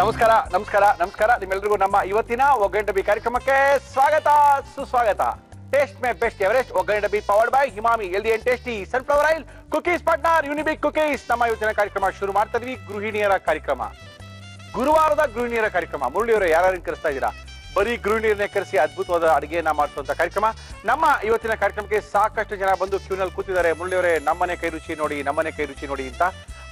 ನಮಸ್ಕಾರ ನಮಸ್ಕಾರ ನಮಸ್ಕಾರ ನಿಮ್ಮೆಲ್ಲರಿಗೂ ನಮ್ಮ ಇವತ್ತಿನ ಒಗ್ಗರಣೆ ಡಬ್ಬಿ ಕಾರ್ಯಕ್ರಮಕ್ಕೆ ಸ್ವಾಗತ ಸುಸ್ವಾಗತ. ಟೇಸ್ಟ್ ಮೇ ಬೆಸ್ಟ್ ಎವರೆಸ್ಟ್ ಒಗ್ಗರಣೆ ಡಬ್ಬಿ powered by Emami healthy and tasty sunflower oil cookies partner Unibic cookies. ನಮ್ಮ ಇವತ್ತಿನ ಕಾರ್ಯಕ್ರಮ ಶುರು ಮಾಡ್ತಾ ಇದೀವಿ. ಗೃಹಿಣಿಯರ ಕಾರ್ಯಕ್ರಮ, ಗುರುವಾರದ ಗೃಹಿಣಿಯರ ಕಾರ್ಯಕ್ರಮ. ಮುರಳಿಯವರೇ, ಯಾರು ಕರೆಸ್ತಾ ಇದ್ದೀರಾ? ಬರೀ ಗೃಹಿಣಿಯರನ್ನೇ ಕರೆಸಿ ಅದ್ಭುತವಾದ ಅಡುಗೆಯನ್ನ ಮಾಡಿಸುವಂತ ಕಾರ್ಯಕ್ರಮ. ನಮ್ಮ ಇವತ್ತಿನ ಕಾರ್ಯಕ್ರಮಕ್ಕೆ ಸಾಕಷ್ಟು ಜನ ಬಂದು ಕ್ಯೂನಲ್ಲಿ ಕೂತಿದ್ದಾರೆ. ಮುರಳಿಯವರೇ, ನಮ್ಮನೆ ಕೈ ರುಚಿ ನೋಡಿ, ನಮ್ಮನೆ ಕೈ ರುಚಿ ನೋಡಿ ಅಂತ.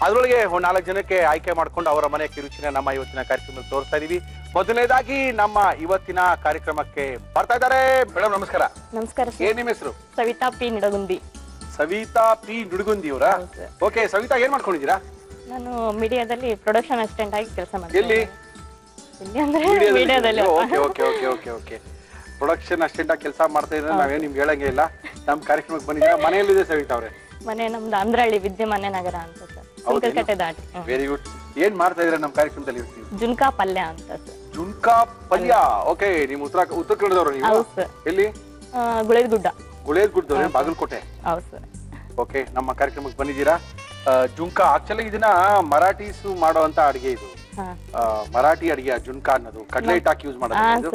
ಅದರೊಳಗೆ 4 ಜನಕ್ಕೆ ಆಯ್ಕೆ ಮಾಡ್ಕೊಂಡು ಅವರ ಮನೆ ಕೈ ರುಚಿನ ನಮ್ಮ ಇವತ್ತಿನ ಕಾರ್ಯಕ್ರಮದಲ್ಲಿ ತೋರಿಸ್ತಾ ಇದೀವಿ. ಮೊದಲನೇದಾಗಿ ನಮ್ಮ ಇವತ್ತಿನ ಕಾರ್ಯಕ್ರಮಕ್ಕೆ ಬರ್ತಾ ಇದ್ದಾರೆ. ಮೇಡಮ್ ನಮಸ್ಕಾರ. ನಮಸ್ಕಾರ. ಏನ್ ನಿಮ್ಮ ಹೆಸರು? ಸವಿತಾ ಪಿ ನಿಡಗುಂದಿ. ಸವಿತಾ ಪಿ ನಿಡಗುಂದಿ ಅವರಾ? ಓಕೆ, ಸವಿತಾ ಏನ್ ಮಾಡ್ಕೊಂಡಿದ್ದೀರಾ? ನಾನು ಮೀಡಿಯಾದಲ್ಲಿ ಪ್ರೊಡಕ್ಷನ್ ಅಸಿಸ್ಟೆಂಟ್ ಆಗಿ ಕೆಲಸ ಮಾಡ್ತೀನಿ. ಎಲ್ಲಿ? ಮೀಡಿಯಾದಲ್ಲಿ. ಪ್ರೊಡಕ್ಷನ್ ಅಸಿಸ್ಟೆಂಟ್ ಆಗಿ ಕೆಲಸ ಮಾಡ್ತಾ ಇದ್ರೆ ನಾವೇ ನಿಮ್ಗೆ ಹೇಳಂಗೆ ಇಲ್ಲ. ನಮ್ಮ ಕಾರ್ಯಕ್ರಮಕ್ಕೆ ಬಂದಿದ್ದೀರಾ. ಮನೆಯಲ್ಲಿದೆ ಸವಿತಾ ಅವರೇ? ಮನೆ ನಮ್ದು ಅಂದ್ರಹಳ್ಳಿ ವಿದ್ಯಮಾನ್ಯ ನಗರ ಅಂತ ಸರ್, ಸುಂಕರಕಟ್ಟೆ ದಾಟಿ. Very good. ಏನ್ ಮಾಡ್ತಾ ಇದ್ದೀರಾ ನಮ್ಮ ಕಾರ್ಯಕ್ರಮದಲ್ಲಿ? ಜುನ್ಕಾ ಪಲ್ಯ ಅಂತ ಸರ್. ಜುನ್ಕಾ ಪಲ್ಯ. ಓಕೆ, ನೀವು ಉತ್ತರ ಕನ್ನಡದವರು ನೀವು? ಹೌದು ಸರ್. ಎಲ್ಲಿ? ಗುಳೇದಗುಡ್ಡ. ಗುಳೇದಗುಡ್ಡದವ್ರೆ, ಬಾಗಲಕೋಟೆ. ಹೌದು ಸರ್. ಓಕೆ, ನಮ್ಮ ಕಾರ್ಯಕ್ರಮಕ್ಕೆ ಬಂದಿದ್ದೀರಾ. ಜುನ್ಕಾ ಆಕ್ಚುಲಿ ಇದನ್ನ ಮರಾಠೀಸ್ ಮಾಡುವಂತ ಅಡಿಗೆ. ಇದು ಮರಾಠಿ ಅಡಿಗೆ ಜುನ್ಕಾ ಅನ್ನೋದು ಕಡಲೆ ಹಿಟ್ಟು ಹಾಕಿ ಯೂಸ್ ಮಾಡೋದು.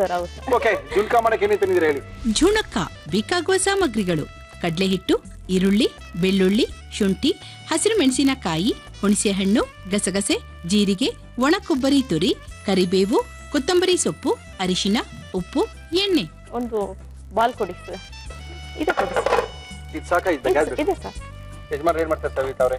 ಓಕೆ, ಜುನ್ಕಾ ಮಾಡಕ್ಕೆ ಏನೇನು ತಂದಿದ್ದೀರಾ ಹೇಳಿ? ಜುಣಕ ಬೇಕಾಗುವ ಸಾಮಗ್ರಿಗಳು: ಕಡಲೆ ಹಿಟ್ಟು, ಈರುಳ್ಳಿ, ಬೆಳ್ಳುಳ್ಳಿ, ಶುಂಠಿ, ಹಸಿರು ಮೆಣಸಿನಕಾಯಿ, ಹುಣಸೆಹಣ್ಣು, ಗಸಗಸೆ, ಜೀರಿಗೆ, ಒಣ ಕೊಬ್ಬರಿ ತುರಿ, ಕರಿಬೇವು, ಕೊತ್ತಂಬರಿ ಸೊಪ್ಪು, ಅರಿಶಿನ, ಉಪ್ಪು, ಎಣ್ಣೆ. ಒಂದು ಬಾಲ್ ಕೊಡಿ ಸರ್. ಇದು ಕೊಡಿ ಸರ್. ಇದು ಸಾಕಾಯ್ತು? ಇದೆ ಸರ್. ಯಜಮಾನ್ ಏನ್ ಮಾಡ್ತಾರೆ ಸವಿತಾ ಅವರೇ?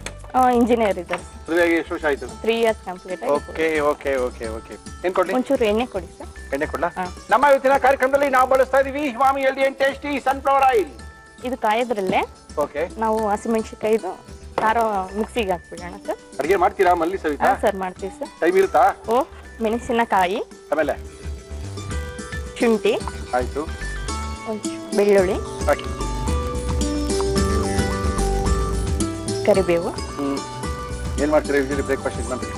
ಇಂಜಿನಿಯರ್ ಇದ್ದಾರೆ. ಮದುವೆಯಾಗಿ ಎಷ್ಟು ವರ್ಷ ಆಯ್ತು? 3 years ಕಂಪ್ಲೀಟ್ ಆಗಿದೆ. Okay okay okay okay. ಏನ್ ಕೊಡ್ಲಿ? ಒಂಚೂರು ಎಣ್ಣೆ ಕೊಡಿ ಸರ್. ಎಣ್ಣೆ ಕೊಡ್ಲಾ? ನಮ್ಮ ಇವತ್ತಿನ ಕಾರ್ಯಕ್ರಮದಲ್ಲಿ ನಾವು ಬಳಸ್ತಾ ಇದೀವಿ Emami healthy and tasty sunflower oil. ಇದು ಕಾಯೋದ್ರಲ್ಲೇ ಓಕೆ ನಾವು ಹಸಿಮೆಣಸಿನಕಾಯಿದು ಖಾರ ಮಿಕ್ಸಿಗೆ ಹಾಕ್ಬಿಡೋಣ ಸರ್. ಅಡಿಗೆ ಮಾಡ್ತೀರಾ ಮಲ್ಲಿ ಸವಿತಾ? ಸರ್ ಮಾಡ್ತೀವಿ ಸರ್. ಟೈಮ್ ಇರುತ್ತಾ? ಮೆಣಸಿನಕಾಯಿ, ಆಮೇಲೆ ಶುಂಠಿ, ಆಯ್ತು, ಬೆಳ್ಳುಳ್ಳಿ, ಹಾಕಿ, ಕರಿಬೇವು. ಏನ್ ಮಾಡ್ತೀರಾ ಯೂಶಲಿ ಬ್ರೇಕ್ಫಾಸ್ಟ್ ಮಾಡಿ?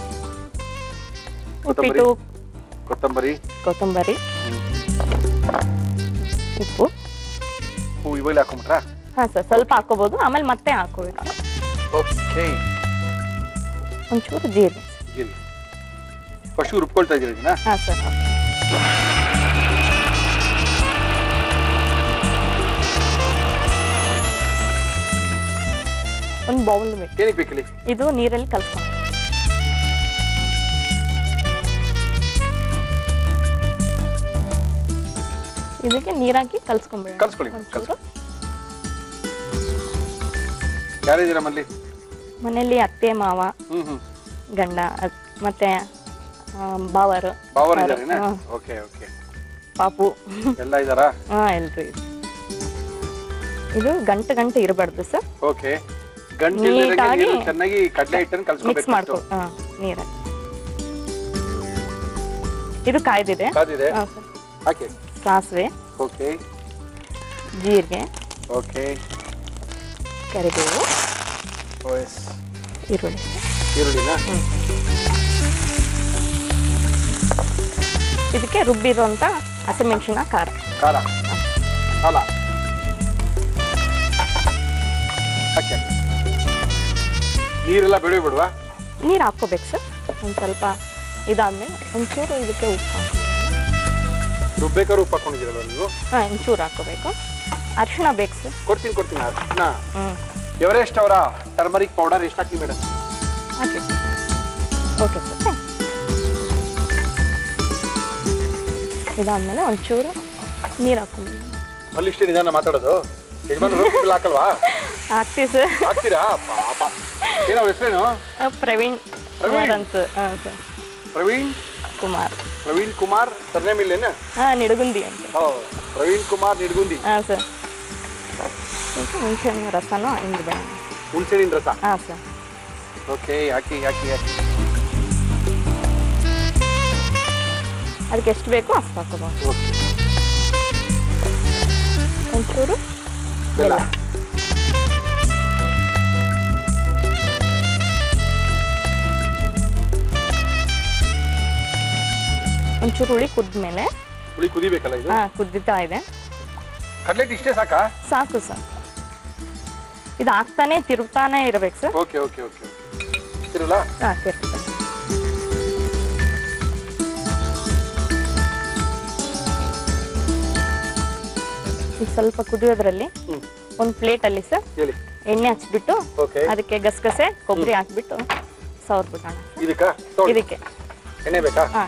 ಉಪ್ಪಿಟ್ಟು, ಕೊತ್ತಂಬರಿ, ಉಪ್ಪು. ಇವೆಲ್ಲ ಹಾಕೊಂಡ್ಬಿಟ್ರಾ? ಹಾ ಸರ್, ಸ್ವಲ್ಪ ಹಾಕೋಬಹುದು, ಆಮೇಲೆ ಮತ್ತೆ ಹಾಕೋಬೇಕು. ಓಕೆ, ಒಂಚೂರು ಜೀರಿಗೆ. ಫಸ್ಟ್ ರುಬ್ಕೊಳ್ತಾ ಇದ್ದೀರಾ ಇದನ್ನ? ಹಾ ಸರ್. ಒಂದು ಬೌಲ್ ಬೇಕು. ಏನಕ್ಕೆ ಬೇಕಿಲ್ಲಿ? ಇದು ನೀರಲ್ಲಿ ಕಲ್ಸ್ಕೊಂಡು ಇದಕ್ಕೆ ನೀರಾಕಿ ಕಲ್ಸ್ಕೊಂಡ್ಬಿಡೋಣ. ಕಲ್ಸ್ಕೊಳ್ಳಿ. ಯಾರಿದ್ದೀರಾ ಮಲ್ಲಿ? ಮನೆಯಲ್ಲಿ ಅತ್ತೆ, ಮಾವ, ಗಂಡ, ಮತ್ತೆ ಬಾವರು. Okay okay. ಪಾಪು ಎಲ್ಲ ಇದ್ದಾರಾ? ಹಾ, ಎಲ್ರು. ಇದು ಗಂಟೆ ಇರಬಾರ್ದು ಸರ್. ಓಕೆ, ನೀಟಾಗಿ ಚೆನ್ನಾಗಿ ಕಡಲೆ ಹಿಟ್ಟನ್ನು ಕಲ್ಸ್ಕೊಬೇಕು. ಮಿಕ್ಸ್ ಮಾಡ್ಕೊ. ನೀರ ಇದು ಕಾಯ್ದಿದೆ. ಹಾಕಿ. ಸಾಸಿವೆ, ಓಕೆ, ಜೀರಿಗೆ, ಓಕೆ, ಕರಿಬೇವು, ಈರುಳ್ಳಿನ ಇದಕ್ಕೆ ರುಬ್ಬಿರುವಂತ ಹಸಿಮೆಣಸಿನ ಖಾರ. ಅಲ್ಲ ನೀರೆಲ್ಲ ಬಿಡುವಾ? ನೀರು ಹಾಕೋಬೇಕು ಸರ್. ಒಂದು ಸ್ವಲ್ಪ ಇದಾದ್ಮೇಲೆ ಒಂಚೂರು ಇದಕ್ಕೆ ಉಪ್ಪು ರುಬ್ಬೇಕಾದ್ರೆ ಉಪ್ಪು ಹಾಕೊಂಡಿದ್ದೀರಲ್ಲ ನೀವು? ಒಂಚೂರು ಹಾಕೋಬೇಕು. ಅರಿಶಿಣ ಬೇಕು ಸರ್. ಕೊಡ್ತೀನಿ ಅರಿಶಿಣ. ಎವರೆಸ್ಟ್ ಅವರ ಟರ್ಮರಿಕ್ ಪೌಡರ್ ಎಷ್ಟು ಹಾಕಿ ಮೇಡಮ್? ಹಾಕಿ. Okay sir. ಇದಾದ್ಮೇಲೆ ಒಂಚೂರು ನೀರು ಹಾಕೊಂಡು. ಅಲ್ಲಿ ಇಷ್ಟೇ ನಿಧಾನ ಮಾತಾಡೋದು? ಯಜಮಾನ್ ಹಾಕಲ್ವಾ? ಹಾಕ್ತೀವಿ ಸರ್. ಹಾಕ್ತೀರಾ? ಪಾಪ. ಏನೋ ಹೆಸರೇನು? ಪ್ರವೀಣ್ ಅಂತ. ಪ್ರವೀಣ್ ಕುಮಾರ್ ಸರ್ನೇಮ್ ಇಲ್ಲೇನ? ನಿಡಗುಂದಿ ಅಂತ. ಪ್ರವೀಣ್ ಕುಮಾರ್ ನಿಡಗುಂದಿ. ಹಾಂ ಸರ್. ಹುಣಸೆಹಣ್ಣಿನ ರಸನೂ ಹಿಂಗಿದೆ. ಹುಣಸೆಹಣ್ಣಿನ ರಸ? ಹಾಂ ಸರ್. ಓಕೆ, ಹಾಕಿ. ಅದಕ್ಕೆ ಎಷ್ಟು ಬೇಕೋ ಅಷ್ಟು ಹಾಕೋಬಹುದು. ಒಂಚೂರು ಬೆಲ್ಲ, ಒಂಚೂರು ಹುಳಿ ಕುದ್ಮೇಲೆ. ಹುಳಿ ಕುದಿಬೇಕಲ್ಲ ಇದು? ಕುದಿತಾ ಇದೆ. ಕಡ್ಲೆಟ್ ಇಷ್ಟೇ ಸಾಕಾ? ಸಾಕು ಸರ್. ಇದು ಹಾಕ್ತಾನೆ ತಿರುಗ್ತಾನೆ ಇರಬೇಕು ಸರ್. Okay okay okay. ತಿರುಗಲ್ಲ? ತಿರುಗ್ತಾನೆ. ಈಗ ಸ್ವಲ್ಪ ಕುದಿಯೋದ್ರಲ್ಲಿ ಒಂದು ಪ್ಲೇಟಲ್ಲಿ ಸರ್ ಹೇಳಿ. ಎಣ್ಣೆ ಹಚ್ಬಿಟ್ಟು ಓಕೆ. ಅದಕ್ಕೆ ಗಸಗಸೆ ಕೊಬ್ಬರಿ ಹಾಕ್ಬಿಟ್ಟು ಸವರ್ಬಿಡೋಣ. ಇದಕ್ಕೆ ಎಣ್ಣೆ ಬೇಕಾ? ಹಾ.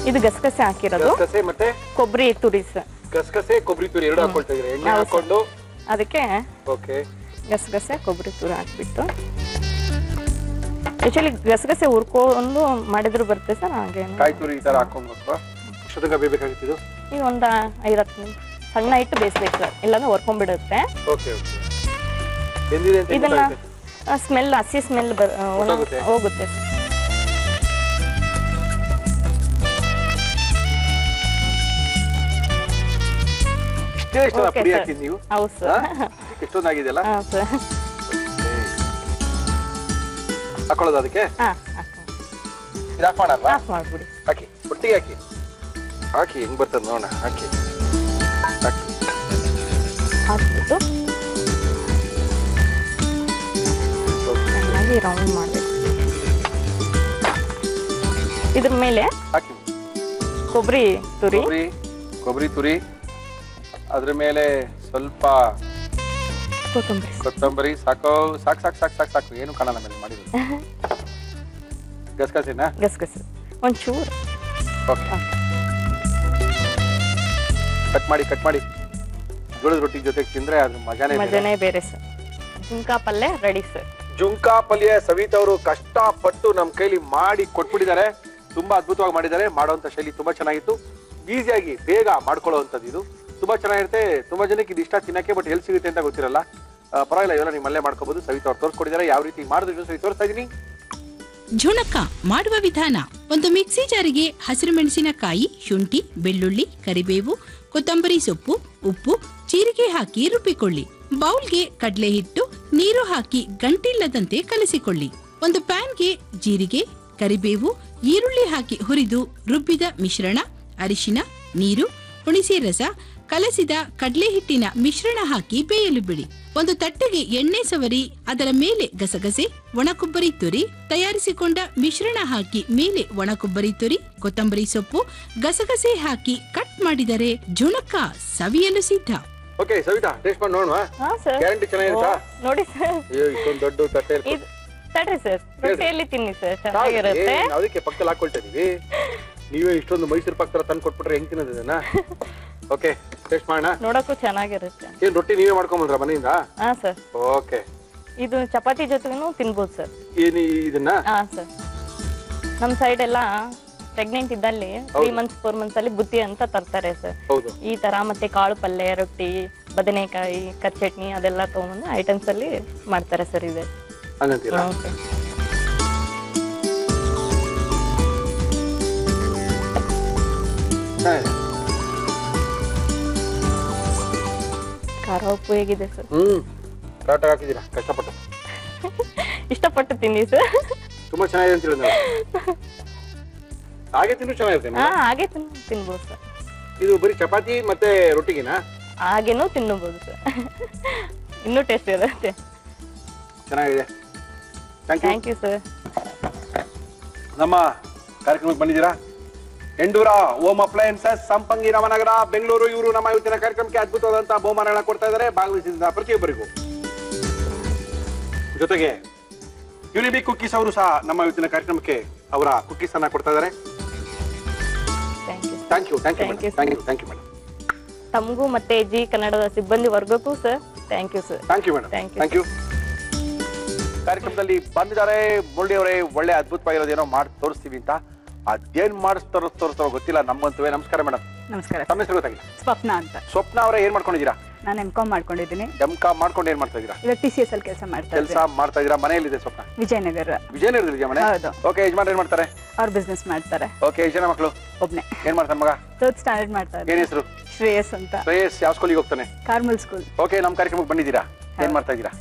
ಇದು ಗಸಗಸೆ ಹಾಕಿರೋದು, ಗಸಗಸೆ ಮತ್ತೆ ಕೊಬ್ಬರಿ ತುರಿ ಸರ್. ಗಸಗಸೆ ಕೊಬ್ಬರಿ ತುರಿ ಎರಡು ಹಾಕೊಳ್ತಾ ಇದ್ದೀರಾ? ಎಣ್ಣೆ ಹಾಕೊಂಡು ಅದಕ್ಕೆ ಓಕೆ ಗಸಗಸೆ ಕೊಬ್ಬರಿ ತುರಿ ಹಾಕ್ಬಿಟ್ಟು, ಆಕ್ಚುಲಿ ಗಸಗಸೆ ಹುರ್ಕೊಂಡು ಮಾಡಿದ್ರು ಬರುತ್ತೆ ಸರ್. ಹಾಗೆ ಕಾಯಿ ತುರಿ ಈ ತರ ಹಾಕೊಂಡ್ಬೇಕು. ಎಷ್ಟೊತ್ತಿಗೆ ಬೇಯಬೇಕಾಗಿತ್ತು ಇದು? ಈಗ ಒಂದು 5-10 ನಿಮಿಷ ಸಣ್ಣ ಇಟ್ಟು ಬೇಯಿಸ್ಬೇಕು ಸರ್, ಇಲ್ಲಾಂದ್ರೆ ಹೊರ್ಕೊಂಡ್ಬಿಡುತ್ತೆ. Okay okay. ಬೆಂದಿದೆ ಅಂತ ಇದನ್ನ ಸ್ಮೆಲ್, ಹಸಿ ಸ್ಮೆಲ್ ಹೋಗುತ್ತೆ. ಪುಡಿ ಹಾಕಿದ್ ನೀವು? ಹೌದು ಸರ್. ಎಷ್ಟೊಂದಾಗಿದೆಯಲ್ಲ? ಹಾ ಸರ್. ಹಾಕೊಳ್ಳೋದು ಅದಕ್ಕೆ? ಹಾ ಇದು ಆಫ್ ಮಾಡಲ್ವಾ? ಆಫ್ ಮಾಡ್ಬಿಡಿ. ಹಾಕಿ, ಒಟ್ಟಿಗೆ ಹಾಕಿ. ಹಾಕಿ ಹೆಂಗ್ ಬರ್ತದೆ ನೋಡೋಣ. ಹಾಕಿ ಹಾಕಿ ಹಾಕ್ಬಿಟ್ಟು ಚೆನ್ನಾಗಿ ರೌಂಡ್ ಮಾಡಬೇಕು. ಇದ್ರ ಮೇಲೆ ಹಾಕಿ ಕೊಬ್ಬರಿ ತುರಿ, ಕೊಬ್ಬರಿ ತುರಿ, ಅದ್ರ ಮೇಲೆ ಸ್ವಲ್ಪ ಕೊತ್ತಂಬರಿ. ಸಾಕು ಸಾಕು ಸಾಕು ಸಾಕು ಸಾಕು ಸಾಕು, ಏನು ಕಾಣಲ್ಲ ಮೇಲೆ ಮಾಡಿದ್ರು. ಗಸಗಸೆನಾ? ಗಸಗಸೆ ಒಂಚೂರು. ಓಕೆ. ಕಟ್ ಮಾಡಿ ಜೋಳದ ರೊಟ್ಟಿ ಜೊತೆಗೆ ತಿಂದ್ರೆ ಅದು ಮಜಾನೇ ಬೇರೆ ಸರ್. ಜುಂಕಾ ಪಲ್ಯ ರೆಡಿ ಸರ್. ಜುಂಕಾ ಪಲ್ಯ ಸವಿತಾ ಅವರು ಕಷ್ಟಪಟ್ಟು ನಮ್ಮ ಕೈಲಿ ಮಾಡಿ ಕೊಟ್ಬಿಟ್ಟಿದ್ದಾರೆ. ತುಂಬಾ ಅದ್ಭುತವಾಗಿ ಮಾಡಿದ್ದಾರೆ. ಮಾಡುವಂತ ಶೈಲಿ ತುಂಬಾ ಚೆನ್ನಾಗಿತ್ತು. ಈಸಿಯಾಗಿ ಬೇಗ ಮಾಡ್ಕೊಳ್ಳುವಂಥದ್ದು ಇದು. ತುಂಬಾ ಚೆನ್ನಾಗಿರುತ್ತೆ. ತುಂಬಾ ಜನಕ್ಕೆ ಇದು ಇಷ್ಟ ತಿನ್ನಕ್ಕೆ, ಬಟ್ ಎಲ್ಲಿ ಸಿಗುತ್ತೆ ಅಂತ ಗೊತ್ತಿರಲ್ಲ. ಪರವಾಗಿಲ್ಲ, ಇವೆಲ್ಲ ನೀವು ಮಲ್ಲೇ ಮಾಡ್ಕೋಬಹುದು. ಸವಿತಾ ಅವ್ರು ತೋರಿಸ್ಕೊಟ್ಟಿದ್ದಾರೆ ಯಾವ ರೀತಿ ಮಾಡಿದ್ರು. ಸವಿ ತೋರಿಸ್ತಾ ಇದೀನಿ. ಝುಣಕ ಮಾಡುವ ವಿಧಾನ: ಒಂದು ಮಿಕ್ಸಿ ಜಾರಿಗೆ ಹಸಿರು ಮೆಣಸಿನಕಾಯಿ, ಶುಂಠಿ, ಬೆಳ್ಳುಳ್ಳಿ, ಕರಿಬೇವು, ಕೊತ್ತಂಬರಿ ಸೊಪ್ಪು, ಉಪ್ಪು, ಜೀರಿಗೆ ಹಾಕಿ ರುಬ್ಬಿಕೊಳ್ಳಿ. ಬೌಲ್ಗೆ ಕಡಲೆ ಹಿಟ್ಟು, ನೀರು ಹಾಕಿ ಗಂಟಿಲ್ಲದಂತೆ ಕಲಸಿಕೊಳ್ಳಿ. ಒಂದು ಪ್ಯಾನ್ಗೆ ಜೀರಿಗೆ, ಕರಿಬೇವು, ಈರುಳ್ಳಿ ಹಾಕಿ ಹುರಿದು ರುಬ್ಬಿದ ಮಿಶ್ರಣ, ಅರಿಶಿನ, ನೀರು, ಹುಣಸೆ ರಸ, ಕಲಸಿದ ಕಡಲೆ ಹಿಟ್ಟಿನ ಮಿಶ್ರಣ ಹಾಕಿ ಬೇಯಲು ಬಿಡಿ. ಒಂದು ತಟ್ಟೆಗೆ ಎಣ್ಣೆ ಸವರಿ ಅದರ ಮೇಲೆ ಗಸಗಸೆ, ಒಣಕೊಬ್ಬರಿ ತುರಿ, ತಯಾರಿಸಿಕೊಂಡ ಮಿಶ್ರಣ ಹಾಕಿ ಮೇಲೆ ಒಣಕೊಬ್ಬರಿ ತುರಿ, ಕೊತ್ತಂಬರಿ ಸೊಪ್ಪು, ಗಸಗಸೆ ಹಾಕಿ ಕಟ್ ಮಾಡಿದರೆ ಝುಣಕ ಸವಿಯಲು ಸಿದ್ಧ. ಓಕೆ ಸವಿತಾ, ಟೇಸ್ಟ್ ಮಾಡಿ ನೋಡುವ. ಗ್ಯಾರಂಟಿ ಚೆನ್ನಾಗಿರುತ್ತಾ? ನೋಡಿ ಸರ್, ಇಷ್ಟೊಂದು ದೊಡ್ಡ ತಟ್ಟೆ ತಡ್ರಿ ಸರ್, ರೊಟ್ಟಿಯಲ್ಲಿ ತಿನ್ನಿ ಸರ್, ಚೆನ್ನಾಗಿರುತ್ತೆ. ಅದಕ್ಕೆ ಪಕ್ಕದಲ್ಲಿ ಹಾಕೊಳ್ತಾ ಇದೀವಿ. ನೀವೇ ಇಷ್ಟೊಂದು ಮೈಸೂರು ಪಕ್ಕ ತಂದು ಕೊಟ್ಬಿಟ್ರೆ ಹೆಂಗ್ ತಿನ್ನೋದು ಇದನ್ನ? ಓಕೆ, ಟೇಸ್ಟ್ ಮಾಡೋಣ. ನೋಡಕ್ಕೂ ಚೆನ್ನಾಗಿರುತ್ತೆ. ಏನ್ ರೊಟ್ಟಿ ನೀವೇ ಮಾಡ್ಕೊಂಬಂದ್ರ ಮನೆಯಿಂದ? ಹಾ ಸರ್. ಓಕೆ. ಇದು ಚಪಾತಿ ಜೊತೆಗೂ ತಿನ್ಬೋದು ಸರ್. ಏನಿ ಇದನ್ನ? ಹಾ ಸರ್. ನಮ್ ಸೈಡ್ ಎಲ್ಲ ಪ್ರೆಗ್ನೆಂಟ್ ಇದ್ದಲ್ಲಿ 3 months 4 months ಅಲ್ಲಿ ಬುತ್ತಿ ಅಂತ ತರ್ತಾರೆ ಸರ್. ಹೌದು. ಈ ತರ ಮತ್ತೆ ಕಾಳು ಪಲ್ಯ, ರೊಟ್ಟಿ, ಬದನೆಕಾಯಿ, ಚಟ್ನಿ ಅದೆಲ್ಲ ತಗೊಂಡು ಐಟಮ್ಸ್ ಅಲ್ಲಿ ಮಾಡ್ತಾರೆ ಸರ್. ಇದೆ ಹಂಗಂತೀರಾ? ಖಾರ ಉಪ್ಪು ಹೇಗಿದೆ ಸರ್? ಕರೆಕ್ಟಾಗಿ ಹಾಕಿದ್ದೀರಾ, ಕಷ್ಟಪಟ್ಟು. ಇಷ್ಟಪಟ್ಟು ತಿನ್ನಿ ಸರ್. ತುಂಬಾ ಚೆನ್ನಾಗಿದೆ ಅಂತ ಹೇಳಿದ್ರೆ ಹಾಗೆ ತಿನ್ನು ಚೆನ್ನಾಗಿರುತ್ತೆ. ಹಾಗೆ ತಿನ್ಬೋದು ಸರ್. ಇದು ಬರೀ ಚಪಾತಿ ಮತ್ತೆ ರೊಟ್ಟಿಗೆನಾ? ಹಾಗೇನೂ ತಿನ್ನಬಹುದು ಸರ್, ಇನ್ನೂ ಟೇಸ್ಟ್ ಇರುತ್ತೆ. ಚೆನ್ನಾಗಿದೆ. Thank you sir. ನಮ್ಮ ಕಾರ್ಯಕ್ರಮಕ್ಕೆ ಬಂದಿದ್ದೀರಾ? Endura home appliances, Sampangi, Navanagar, Bengaluru. ಇವರು ನಮ್ಮ ಇವತ್ತಿನ ಕಾರ್ಯಕ್ರಮಕ್ಕೆ ಅದ್ಭುತವಾದಂತಹ ಬಹುಮಾನಗಳನ್ನ ಕೊಡ್ತಾ ಇದ್ದಾರೆ ಭಾಗವಹಿಸಿದ ಪ್ರತಿಯೊಬ್ಬರಿಗೂ. ಜೊತೆಗೆ ಯುನಿಬಿಕ್ ಕುಕ್ಕೀಸ್ ಅವರು ಸಹ ನಮ್ಮ ಇವತ್ತಿನ ಕಾರ್ಯಕ್ರಮಕ್ಕೆ ಅವರ ಕುಕ್ಕೀಸ್ ಅನ್ನ ಕೊಡ್ತಾ ಇದ್ದಾರೆ. Thank you madam. ತಮಗೂ ಮತ್ತೆ ಜಿ ಕನ್ನಡದ ಸಿಬ್ಬಂದಿ ವರ್ಗಕ್ಕೂ sir thank you sir. Thank you madam. Thank you. ಕಾರ್ಯಕ್ರಮದಲ್ಲಿ ಬಂದಿದ್ದಾರೆ ಮುರಳಿ ಅವರೇ. ಒಳ್ಳೆ ಅದ್ಭುತವಾಗಿರೋದೇನೋ ಮಾಡಿ ತೋರಿಸ್ತೀವಿ ಅಂತ. ಅದೇನ್ ಮಾಡಿಸ್ತಾರೋ ಗೊತ್ತಿಲ್ಲ ನಮ್ಮಂತವೇ. ನಮಸ್ಕಾರ ಮೇಡಮ್. ನಮಸ್ಕಾರ. ತಮ್ಮ ಹೆಸರು ಗೊತ್ತಾಗಿಲ್ಲ? ಸ್ವಪ್ನ ಅಂತ. ಸ್ವಪ್ನ ಅವರೇ, ಏನ್ ಮಾಡ್ಕೊಂಡಿದ್ದೀರಾ? ನಾನು ಎಂ.ಕಾಮ್ ಮಾಡ್ಕೊಂಡಿದ್ದೀನಿ. ಎಂ.ಕಾಮ್ ಮಾಡ್ಕೊಂಡು ಏನ್ ಮಾಡ್ತಾ ಇದೀರಾ? ಇವಾಗ TCS ಅಲ್ಲಿ ಕೆಲಸ ಮಾಡ್ತಾ ಇದೀರಾ. ಮನೆಯಲ್ಲಿದೆ ಸ್ವಪ್ನ? ವಿಜಯನಗರದಲ್ಲಿ ಮನೆ. ಓಕೆ, ಯಜಮಾನ್ ಏನ್ ಮಾಡ್ತಾರೆ? ಅವ್ರು ಬಿಸ್ನೆಸ್ ಮಾಡ್ತಾರೆ. ಓಕೆ, ಎಷ್ಟು ಜನ ಮಕ್ಕಳು? ಒಬ್ನೇ. ಏನ್ ಮಾಡ್ತಾನೆ ಮಗ? 3rd ಸ್ಟ್ಯಾಂಡರ್ಡ್ ಮಾಡ್ತಾ ಇದ್ದಾರೆ. ಏನ್ ಹೆಸರು? ಶ್ರೇಯಸ್ ಅಂತ. ಶ್ರೇಯಸ್ ಯಾವ ಸ್ಕೂಲಿಗೆ ಹೋಗ್ತಾನೆ? Carmel school. ಓಕೆ, ನಮ್ಮ ಕಾರ್ಯಕ್ರಮಕ್ಕೆ ಬಂದಿದ್ದೀರಾ. ಏನ್ ಮಾಡ್ತಾ ಇದೀರಾ?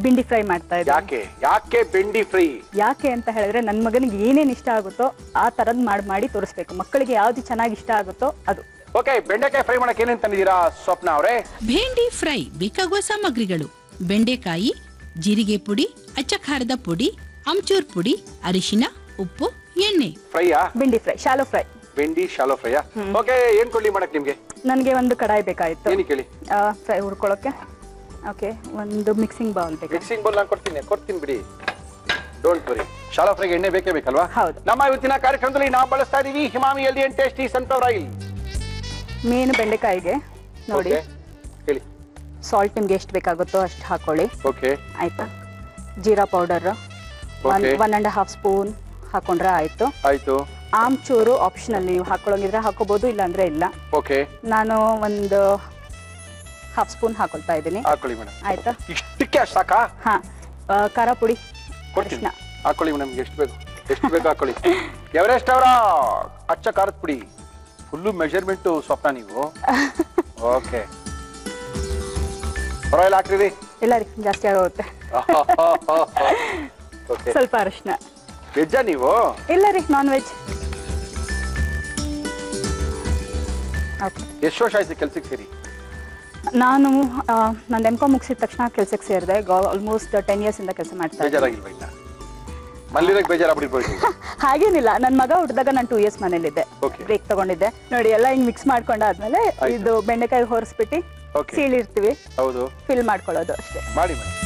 ಬೆಂಡಿ ಫ್ರೈ ಮಾಡ್ತಾ ಇದ್ದೀನಿ. ಯಾಕೆ ಬೆಂಡಿ ಫ್ರೈ? ಯಾಕೆ ಅಂತ ಹೇಳಿದ್ರೆ ನನ್ನ ಮಗನಿಗೆ ಏನೇನ್ ಇಷ್ಟ ಆಗುತ್ತೋ ಆ ತರದ್ ಮಾಡಿ ತೋರಿಸ್ಬೇಕು. ಮಕ್ಕಳಿಗೆ ಯಾವ್ದು ಚೆನ್ನಾಗಿ ಇಷ್ಟ ಆಗುತ್ತೋ ಅದು. ಓಕೆ, ಬೆಂಡೆಕಾಯಿ ಫ್ರೈ ಮಾಡಕ್ಕೆ ಏನೇನ್ ತಂದಿದ್ದೀರಾ ಸ್ವಪ್ನ ಅವರೇ? ಭೇಂಡಿ ಫ್ರೈ ಬೇಕಾಗುವ ಸಾಮಗ್ರಿಗಳು: ಬೆಂಡೆಕಾಯಿ, ಜೀರಿಗೆ ಪುಡಿ, ಅಚ್ಚ ಖಾರದ ಪುಡಿ, ಅಮ್ಚೂರ್ ಪುಡಿ, ಅರಿಶಿನ, ಉಪ್ಪು, ಎಣ್ಣೆ. ಫ್ರೈಯಾ? ಬೆಂಡಿ ಫ್ರೈ, ಶಾಲೋ ಫ್ರೈ. ಬೆಂಡಿ ಶಾಲೋ ಫ್ರೈಯಾ? ಓಕೆ, ಏನ್ ಕೊಡ್ಲಿ ಮಾಡಕ್ ನಿಮ್ಗೆ? ನನಗೆ ಒಂದು ಕಡಾಯಿ ಬೇಕಾಯ್ತು ಏನಕ್ಕೆ ಹೇಳಿ? ಫ್ರೈ ಹುರ್ಕೊಳ್ಳೋಕೆ. ಓಕೆ, ಒಂದು ಮಿಕ್ಸಿಂಗ್ ಬೌಲ್ ಬೇಕು. ಮಿಕ್ಸಿಂಗ್ ಬೌಲ್ ನಾನು ಕೊಡ್ತೀನಿ ಬಿಡಿ, ಡೋಂಟ್ ವರಿ. ಶಾಲೋ ಫ್ರೈಗೆ ಎಣ್ಣೆ ಬೇಕೇ ಬೇಕಲ್ವಾ? ಹೌದು. ನಮ್ಮ ಇವತ್ತಿನ ಕಾರ್ಯಕ್ರಮದಲ್ಲಿ ನಾವು ಬಳಸ್ತಾ ಇದೀವಿ Emami healthy and tasty sunflower oil. Main ಬೆಂಡೆಕಾಯಿಗೆ ನೋಡಿ, ಹೇಳಿ. ಸಾಲ್ಟ್ ನಿಮ್ಗೆ ಎಷ್ಟು ಬೇಕಾಗುತ್ತೋ ಅಷ್ಟು ಹಾಕೊಳ್ಳಿ. ಓಕೆ, ಆಯ್ತಾ? ಜೀರಾ ಪೌಡರ್ 1.5 ಸ್ಪೂನ್ ಹಾಕೊಂಡ್ರೆ ಆಯ್ತು. ಆಯ್ತು. ಆಮ್ಚೂರು ಆಪ್ಷನಲ್, ನೀವು ಹಾಕೊಳ್ಳೋಂಗಿದ್ರೆ ಹಾಕೋಬಹುದು, ಇಲ್ಲ ಅಂದ್ರೆ ಇಲ್ಲ. ಓಕೆ, ನಾನು ಒಂದು 1/2 ಸ್ಪೂನ್ ಹಾಕೊಳ್ತಾ ಇದ್ದೀನಿ. ಹಾಕೊಳ್ಳಿ ಮೇಡಮ್. ಆಯ್ತಾ? ಇಷ್ಟಕ್ಕೆ ಅಷ್ಟು ಸಾಕಾ? ಹಾ, ಖಾರ ಪುಡಿ ಕೊಡ್ತೀನಿ, ಹಾಕೊಳ್ಳಿ ಮೇಡಮ್. ಎಷ್ಟು ಬೇಕು ಹಾಕೊಳ್ಳಿ. ಎವರೆಸ್ಟ್ ಅವರ ಅಚ್ಚ ಖಾರದ ಪುಡಿ ಫುಲ್ಲು ಮೆಜರ್ಮೆಂಟ್ ಸ್ವಪ್ನ ನೀವು. ಓಕೆ, ಪರವಾಗಿಲ್ಲ, ಹಾಕ್ರಿ. ಇಲ್ಲ ರೀ, ಜಾಸ್ತಿ ಆಗೋಗುತ್ತೆ. ಸ್ವಲ್ಪ ಅರಿಶಿನ. ವೆಜ್ಜಾ ನೀವು? ಇಲ್ಲ ರೀ, ನಾನ್ ವೆಜ್. ಎಷ್ಟು ವರ್ಷ ಆಯ್ತು ಕೆಲ್ಸಕ್ಕೆ ಸೇರಿ? ನಾನು ನನ್ನ M.Com ಮುಗಿಸಿದ ತಕ್ಷಣ ಕೆಲ್ಸಕ್ಕೆ ಸೇರಿದೆ. ಆಲ್ಮೋಸ್ಟ್ 10 years ಇಂದ ಕೆಲಸ ಮಾಡ್ತಾ ಇದ್ದೆ. ಬೇಜಾರಾಗಿಲ್ವಾ? ಇಲ್ಲ, ಮಲ್ಲಿರಕ್ಕೆ ಬೇಜಾರಾಗ್ಬಿಟ್ಟಿರ್ಬೋದು. ಹಾಗೇನಿಲ್ಲ, ನನ್ನ ಮಗ ಹುಟ್ಟಿದಾಗ ನಾನು 2 years ಮನೇಲಿದ್ದೆ, ಬ್ರೇಕ್ ತಗೊಂಡಿದ್ದೆ. ನೋಡಿ, ಎಲ್ಲ ಹಿಂಗ್ ಮಿಕ್ಸ್ ಮಾಡ್ಕೊಂಡಾದ್ಮೇಲೆ ಇದು ಬೆಂಡೆಕಾಯಿ ಹೊರಿಸ್ಬಿಟ್ಟು ಸೀಳಿರ್ತೀವಿ, ಹೌದು, ಫಿಲ್ ಮಾಡ್ಕೊಳ್ಳೋದು ಅಷ್ಟೇ. ಮಾಡಿ ಮೇಡಮ್.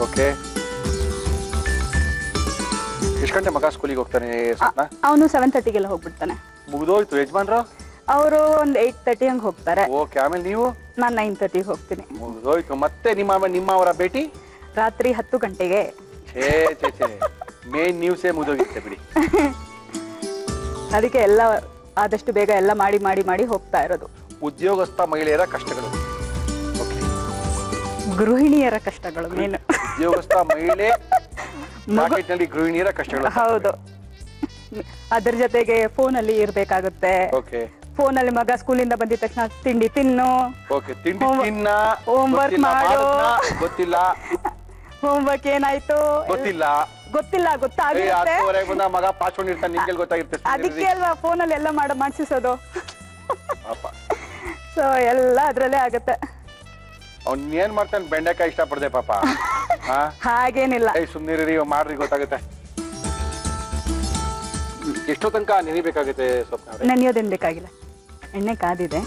ಓಕೆ, ಎಷ್ಟು ಗಂಟೆ ಮಗ ಸ್ಕೂಲಿಗೆ ಹೋಗ್ತಾನೆ? ಅವನು 7:30ಗೆಲ್ಲ ಹೋಗ್ಬಿಡ್ತಾನೆ. ಮುಗಿದೋಯ್ತು. ಯಜಮಾನ್ರು ಅವರು ಒಂದು 8:30 ಹಂಗೆ ಹೋಗ್ತಾರೆ. ಓಕೆ, ಆಮೇಲೆ ನೀವು? ನಾನು 9:30 ಹೋಗ್ತೀನಿ. ಮುಗಿದೋಯ್ತು. ಮತ್ತೆ ನಿಮ್ಮವರ ಭೇಟಿ ರಾತ್ರಿ 10 ಗಂಟೆಗೆ. ಮೇನ್ ನ್ಯೂಸೇ ಮುಗಿದೋಗಿತ್ತೆ ಬಿಡಿ. ಅದಕ್ಕೆ ಎಲ್ಲ ಆದಷ್ಟು ಬೇಗ ಎಲ್ಲ ಮಾಡಿ ಮಾಡಿ ಮಾಡಿ ಹೋಗ್ತಾ ಇರೋದು. ಉದ್ಯೋಗಸ್ಥ ಮಹಿಳೆಯರ ಕಷ್ಟಗಳು, ಗೃಹಿಣಿಯರ ಕಷ್ಟಗಳು ಮೇನ್. ಉದ್ಯೋಗಸ್ಥ ಮಹಿಳೆ ಮಾರ್ಕೆಟ್ನಲ್ಲಿ ಗೃಹಿಣಿಯರ ಕಷ್ಟಗಳು. ಹೌದು, ಅದ್ರ ಜೊತೆಗೆ ಫೋನಲ್ಲಿ ಇರ್ಬೇಕಾಗುತ್ತೆ. ಫೋನಲ್ಲಿ ಮಗ ಸ್ಕೂಲಿಂದ ಬಂದಿದ ತಕ್ಷಣ ತಿಂಡಿ ತಿನ್ನು, ಹೋಮ್ವರ್ಕ್ ಮಾಡು, ಗೊತ್ತಿಲ್ಲ, ಹೋಮ್ವರ್ಕ್ ಏನಾಯ್ತು ಗೊತ್ತಿಲ್ಲ, ಗೊತ್ತಾಗುತ್ತೆ. ಮಗ ಪಾಸ್ವರ್ಡ್ ಇರ್ತಾನೆ, ನಿಮ್ಗೆ ಗೊತ್ತಾಗಿರುತ್ತೆ. ಅದಕ್ಕೆ ಅಲ್ವಾ ಫೋನಲ್ಲಿ ಎಲ್ಲ ಮಾಡಿಸಿಸೋದು. ಸೊ ಎಲ್ಲ ಅದ್ರಲ್ಲೇ ಆಗತ್ತೆ. ಅವ್ನ್ ಏನ್ ಮಾಡ್ತಾನೆ? ಬೆಂಡೆಕಾಯಿ ಇಷ್ಟ ಪಡ್ದೆ ಪಾಪ. ಹಾಗೇನಿಲ್ಲ, ಸುಮ್ನಿರಿ, ಮಾಡ್ರಿ, ಗೊತ್ತಾಗುತ್ತೆ. ಎಷ್ಟೋ ತನಕ ನೆನಿಬೇಕಾಗುತ್ತೆ ಸ್ವಪ್ನ? ನೆನೆಯೋದೇನ್ ಬೇಕಾಗಿಲ್ಲ, ಎಣ್ಣೆ ಕಾದಿದೆ.